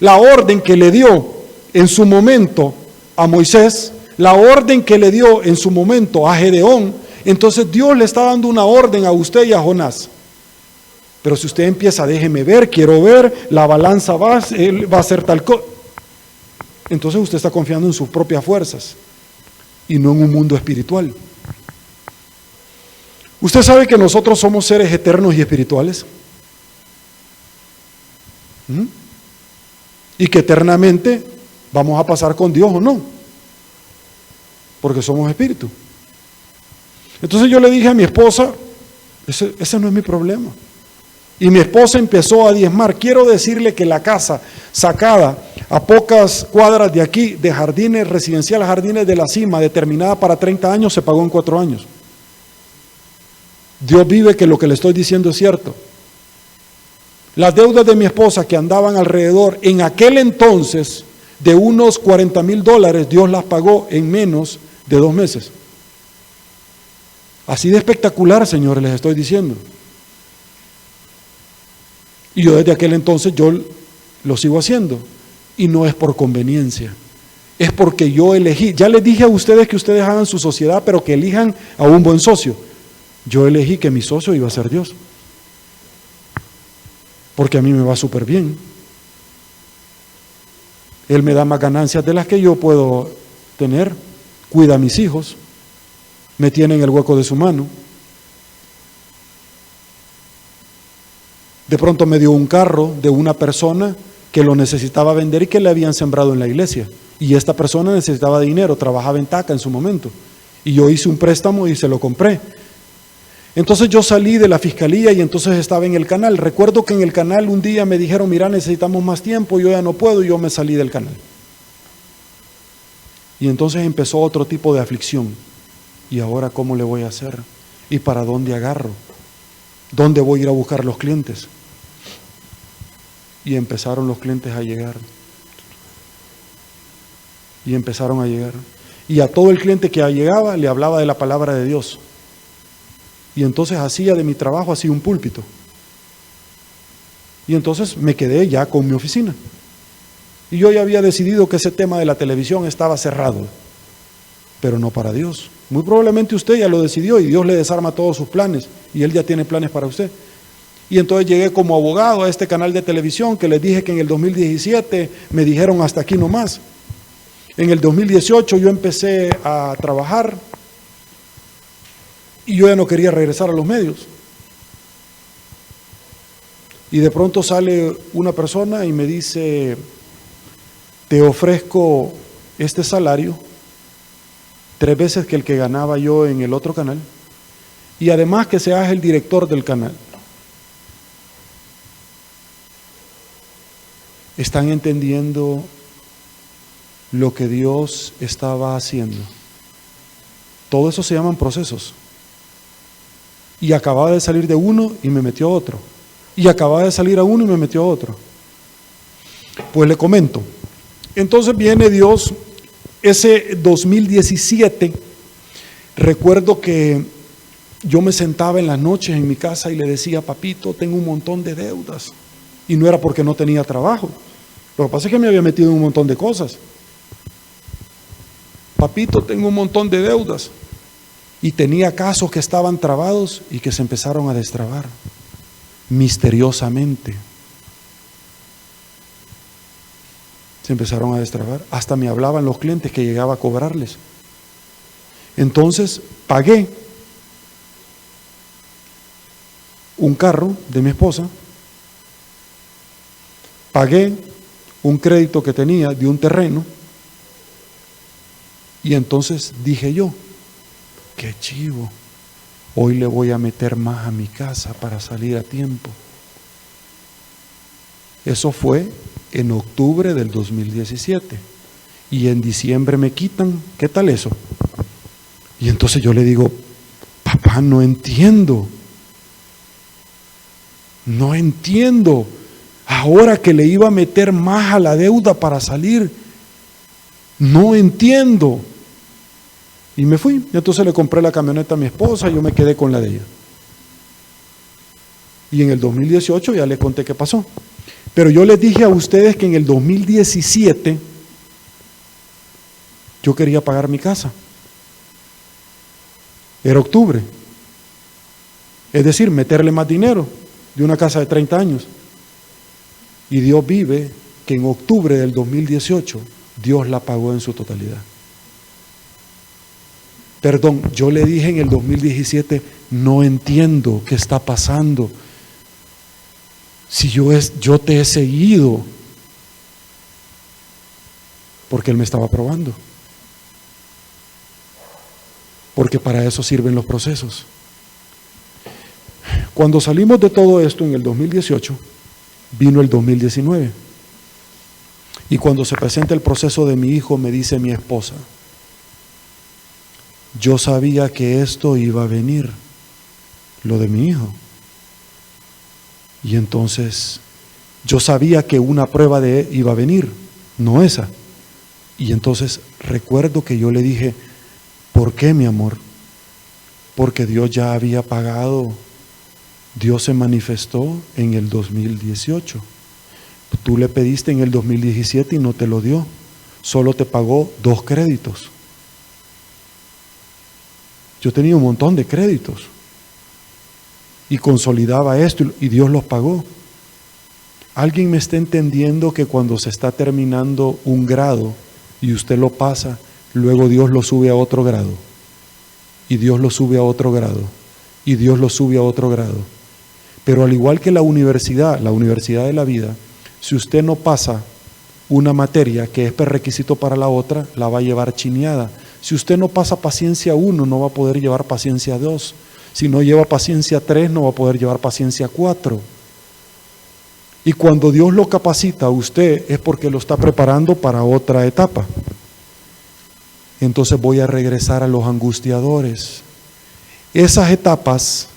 La orden que le dio en su momento a Moisés, la orden que le dio en su momento a Gedeón. Entonces Dios le está dando una orden a usted y a Jonás. Pero si usted empieza, déjeme ver, quiero ver, la balanza va a ser tal cosa. Entonces usted está confiando en sus propias fuerzas y no en un mundo espiritual. Usted sabe que nosotros somos seres eternos y espirituales. Y que eternamente vamos a pasar con Dios o no, porque somos espíritu. Entonces yo le dije a mi esposa, ese no es mi problema. Y mi esposa empezó a diezmar. Quiero decirle que la casa sacada a pocas cuadras de aquí, de jardines residenciales, jardines de la cima, determinada para 30 años, se pagó en 4 años. Dios vive que lo que le estoy diciendo es cierto. Las deudas de mi esposa que andaban alrededor en aquel entonces de unos $40,000, Dios las pagó en menos de 2 meses. Así de espectacular, señores, les estoy diciendo. Y yo desde aquel entonces yo lo sigo haciendo. Y no es por conveniencia. Es porque yo elegí. Ya les dije a ustedes que ustedes hagan su sociedad, pero que elijan a un buen socio. Yo elegí que mi socio iba a ser Dios. Porque a mí me va súper bien. Él me da más ganancias de las que yo puedo tener. Cuida a mis hijos. Me tiene en el hueco de su mano. De pronto me dio un carro de una persona que lo necesitaba vender y que le habían sembrado en la iglesia. Y esta persona necesitaba dinero, trabajaba en TACA en su momento. Y yo hice un préstamo y se lo compré. Entonces yo salí de la fiscalía y entonces estaba en el canal. Recuerdo que en el canal un día me dijeron, mira, necesitamos más tiempo, yo ya no puedo, y yo me salí del canal. Y entonces empezó otro tipo de aflicción. ¿Y ahora cómo le voy a hacer? ¿Y para dónde agarro? ¿Dónde voy a ir a buscar los clientes? Y empezaron los clientes a llegar. Y empezaron a llegar. Y a todo el cliente que llegaba le hablaba de la palabra de Dios. Y entonces hacía de mi trabajo así un púlpito. Y entonces me quedé ya con mi oficina. Y yo ya había decidido que ese tema de la televisión estaba cerrado. Pero no para Dios. Muy probablemente usted ya lo decidió y Dios le desarma todos sus planes. Y Él ya tiene planes para usted. Y entonces llegué como abogado a este canal de televisión que les dije que en el 2017 me dijeron hasta aquí nomás. En el 2018 yo empecé a trabajar y yo ya no quería regresar a los medios. Y de pronto sale una persona y me dice, te ofrezco este salario, 3 veces que el que ganaba yo en el otro canal, y además que seas el director del canal. ¿Están entendiendo lo que Dios estaba haciendo? Todo eso se llaman procesos. Y acababa de salir de uno y me metió a otro. Y acababa de salir a uno y me metió a otro. Pues le comento. Entonces viene Dios, ese 2017, recuerdo que yo me sentaba en las noches en mi casa y le decía, papito, tengo un montón de deudas. Y no era porque no tenía trabajo. Lo que pasa es que me había metido en un montón de cosas. Papito, tengo un montón de deudas. Y tenía casos que estaban trabados y que se empezaron a destrabar misteriosamente. Se empezaron a destrabar. Hasta me hablaban los clientes que llegaba a cobrarles. Entonces pagué un carro de mi esposa. Pagué un crédito que tenía de un terreno. Y entonces dije yo, qué chivo, hoy le voy a meter más a mi casa para salir a tiempo. Eso fue en octubre del 2017. Y en diciembre me quitan, ¿qué tal eso? Y entonces yo le digo, papá, no entiendo. No entiendo. Ahora que le iba a meter más a la deuda para salir, no entiendo. Y me fui. Y entonces le compré la camioneta a mi esposa y yo me quedé con la de ella. Y en el 2018 ya les conté qué pasó. Pero yo les dije a ustedes que en el 2017 yo quería pagar mi casa. Era octubre. Es decir, meterle más dinero de una casa de 30 años. Y Dios vive que en octubre del 2018 Dios la pagó en su totalidad. Perdón, yo le dije en el 2017, no entiendo qué está pasando. Si yo te he seguido, porque Él me estaba probando. Porque para eso sirven los procesos. Cuando salimos de todo esto en el 2018, vino el 2019. Y cuando se presenta el proceso de mi hijo, me dice mi esposa, yo sabía que esto iba a venir, lo de mi hijo. Y entonces, yo sabía que una prueba iba a venir, no esa. Y entonces recuerdo que yo le dije, ¿por qué, mi amor? Porque Dios ya había pagado. Dios se manifestó en el 2018. Tú le pediste en el 2017 y no te lo dio. Solo te pagó 2 créditos. Yo tenía un montón de créditos. Y consolidaba esto y Dios los pagó. ¿Alguien me está entendiendo que cuando se está terminando un grado y usted lo pasa, luego Dios lo sube a otro grado? Y Dios lo sube a otro grado. Y Dios lo sube a otro grado. Pero al igual que la universidad de la vida, si usted no pasa una materia que es prerequisito para la otra, la va a llevar chineada. Si usted no pasa paciencia 1, no va a poder llevar paciencia 2. Si no lleva paciencia 3, no va a poder llevar paciencia 4. Y cuando Dios lo capacita a usted es porque lo está preparando para otra etapa. Entonces voy a regresar a los angustiadores. Esas etapas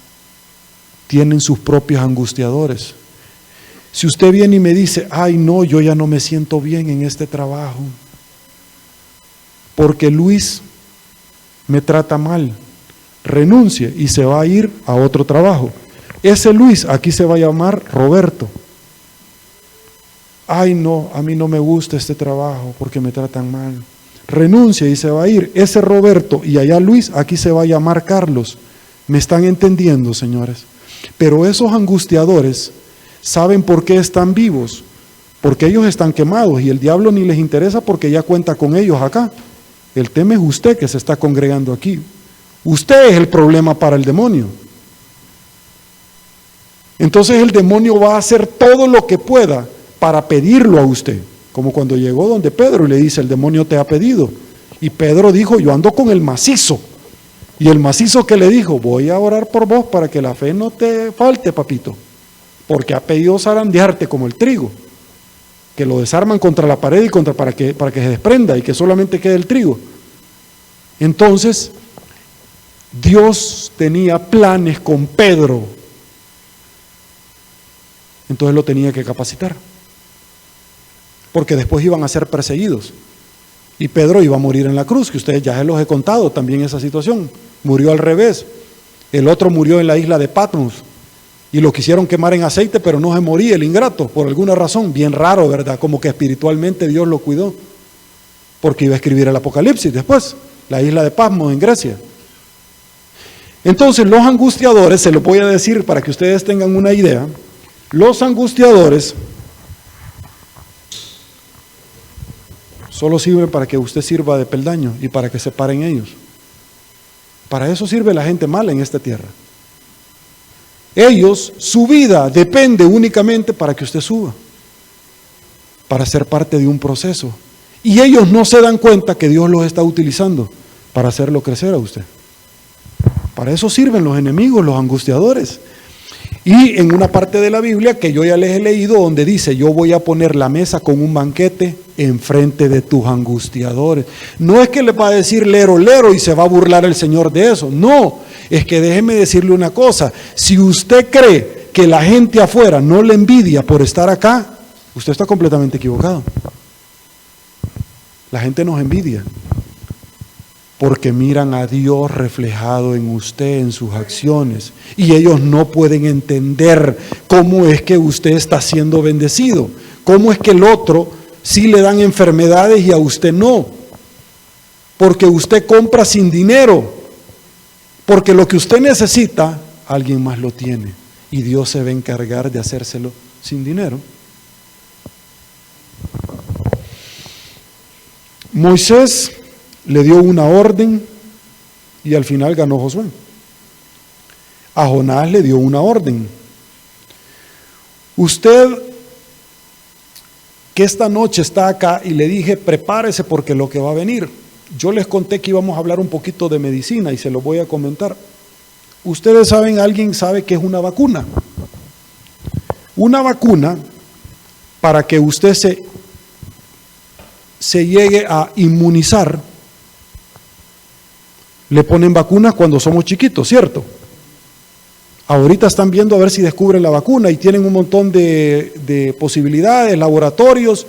tienen sus propios angustiadores. Si usted viene y me dice, ay no, yo ya no me siento bien en este trabajo, porque Luis me trata mal, renuncie y se va a ir a otro trabajo. Ese Luis aquí se va a llamar Roberto. Ay no, a mí no me gusta este trabajo porque me tratan mal. Renuncia y se va a ir. Ese Roberto y allá Luis, aquí se va a llamar Carlos. ¿Me están entendiendo, señores? Pero esos angustiadores saben por qué están vivos, porque ellos están quemados y el diablo ni les interesa porque ya cuenta con ellos acá. El tema es usted que se está congregando aquí. Usted es el problema para el demonio. Entonces el demonio va a hacer todo lo que pueda para pedirlo a usted, como cuando llegó donde Pedro y le dice, el demonio te ha pedido. Y Pedro dijo, yo ando con el macizo. Y el macizo que le dijo, voy a orar por vos para que la fe no te falte, papito, porque ha pedido zarandearte como el trigo, que lo desarman contra la pared y para que se desprenda y que solamente quede el trigo. Entonces, Dios tenía planes con Pedro, entonces lo tenía que capacitar, porque después iban a ser perseguidos. Y Pedro iba a morir en la cruz, que ustedes ya se los he contado también esa situación. Murió al revés. El otro murió en la isla de Patmos y lo quisieron quemar en aceite, pero no se moría el ingrato, por alguna razón, bien raro, ¿verdad? Como que espiritualmente Dios lo cuidó, porque iba a escribir el Apocalipsis después, la isla de Patmos en Grecia. Entonces los angustiadores, se los voy a decir para que ustedes tengan una idea, los angustiadores solo sirven para que usted sirva de peldaño y para que se paren ellos. Para eso sirve la gente mala en esta tierra. Ellos, su vida depende únicamente para que usted suba, para ser parte de un proceso. Y ellos no se dan cuenta que Dios los está utilizando para hacerlo crecer a usted. Para eso sirven los enemigos, los angustiadores. Y en una parte de la Biblia que yo ya les he leído, donde dice, yo voy a poner la mesa con un banquete enfrente de tus angustiadores. No es que le va a decir lero, lero y se va a burlar el Señor de eso. No, es que déjeme decirle una cosa. Si usted cree que la gente afuera no le envidia por estar acá, usted está completamente equivocado. La gente nos envidia porque miran a Dios reflejado en usted, en sus acciones, y ellos no pueden entender cómo es que usted está siendo bendecido, cómo es que el otro sí le dan enfermedades y a usted no, porque usted compra sin dinero, porque lo que usted necesita, alguien más lo tiene, y Dios se va a encargar de hacérselo sin dinero. Moisés le dio una orden y al final ganó Josué. A Jonás le dio una orden. Usted que esta noche está acá y le dije, prepárese porque lo que va a venir. Yo les conté que íbamos a hablar un poquito de medicina y se lo voy a comentar. Ustedes saben, alguien sabe qué es una vacuna. Una vacuna, para que usted se llegue a inmunizar, le ponen vacunas cuando somos chiquitos, ¿cierto? Ahorita están viendo a ver si descubren la vacuna y tienen un montón de posibilidades, laboratorios,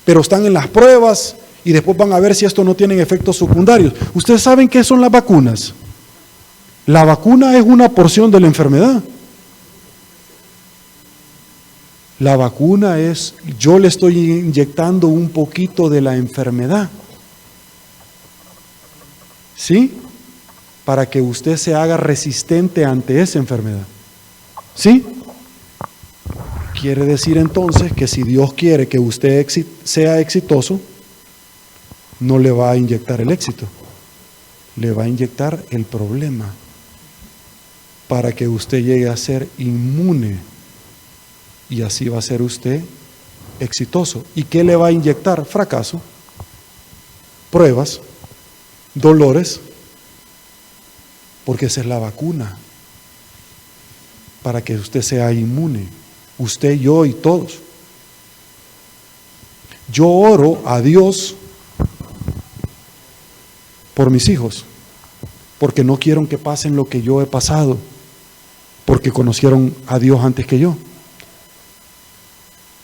pero están en las pruebas y después van a ver si esto no tiene efectos secundarios. ¿Ustedes saben qué son las vacunas? La vacuna es una porción de la enfermedad. La vacuna es, yo le estoy inyectando un poquito de la enfermedad. ¿Sí? Para que usted se haga resistente ante esa enfermedad. ¿Sí? Quiere decir entonces que si Dios quiere que usted sea exitoso, no le va a inyectar el éxito, le va a inyectar el problema, para que usted llegue a ser inmune, y así va a ser usted exitoso. ¿Y qué le va a inyectar? Fracaso, pruebas, dolores, porque esa es la vacuna, para que usted sea inmune, usted, yo y todos. Yo oro a Dios por mis hijos, porque no quiero que pasen lo que yo he pasado, porque conocieron a Dios antes que yo.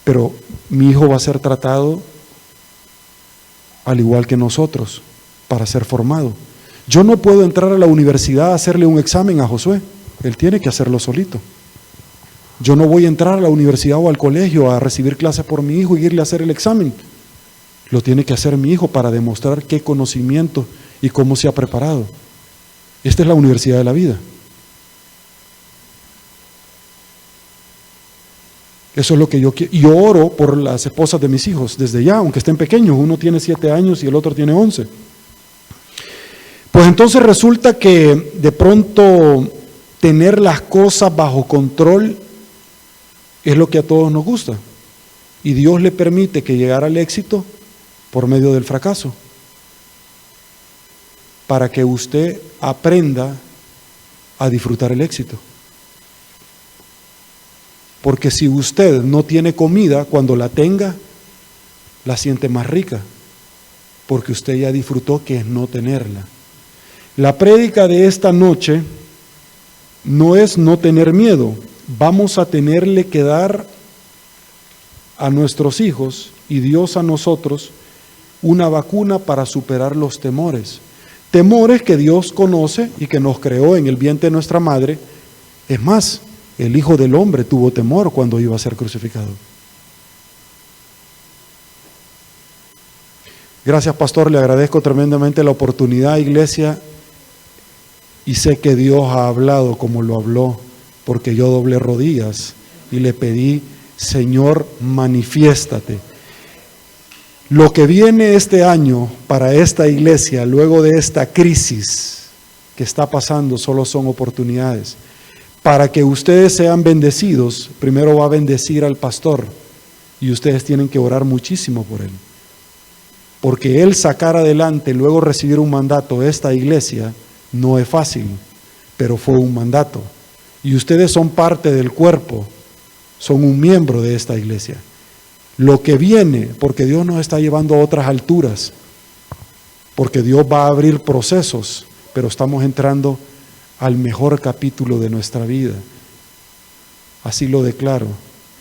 Pero mi hijo va a ser tratado al igual que nosotros, para ser formado. Yo no puedo entrar a la universidad a hacerle un examen a Josué, él tiene que hacerlo solito. Yo no voy a entrar a la universidad o al colegio a recibir clases por mi hijo y irle a hacer el examen. Lo tiene que hacer mi hijo para demostrar qué conocimiento y cómo se ha preparado. Esta es la universidad de la vida. Eso es lo que yo quiero. Y yo oro por las esposas de mis hijos desde ya, aunque estén pequeños. Uno tiene 7 años y el otro tiene 11. Pues entonces resulta que de pronto tener las cosas bajo control es lo que a todos nos gusta. Y Dios le permite que llegara al éxito por medio del fracaso, para que usted aprenda a disfrutar el éxito. Porque si usted no tiene comida, cuando la tenga, la siente más rica, porque usted ya disfrutó que es no tenerla. La prédica de esta noche no es no tener miedo. Vamos a tenerle que dar a nuestros hijos y Dios a nosotros una vacuna para superar los temores. Temores que Dios conoce y que nos creó en el vientre de nuestra madre. Es más, el Hijo del Hombre tuvo temor cuando iba a ser crucificado. Gracias, pastor, le agradezco tremendamente la oportunidad, iglesia, y sé que Dios ha hablado como lo habló, porque yo doblé rodillas y le pedí, Señor, manifiéstate. Lo que viene este año para esta iglesia, luego de esta crisis que está pasando, solo son oportunidades. Para que ustedes sean bendecidos, primero va a bendecir al pastor y ustedes tienen que orar muchísimo por él. Porque él sacar adelante, luego recibir un mandato de esta iglesia, no es fácil, pero fue un mandato. Y ustedes son parte del cuerpo, son un miembro de esta iglesia. Lo que viene, porque Dios nos está llevando a otras alturas, porque Dios va a abrir procesos, pero estamos entrando al mejor capítulo de nuestra vida. Así lo declaro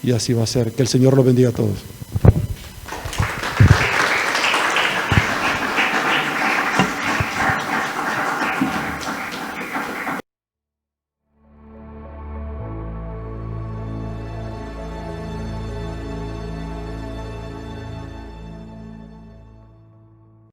y así va a ser. Que el Señor los bendiga a todos.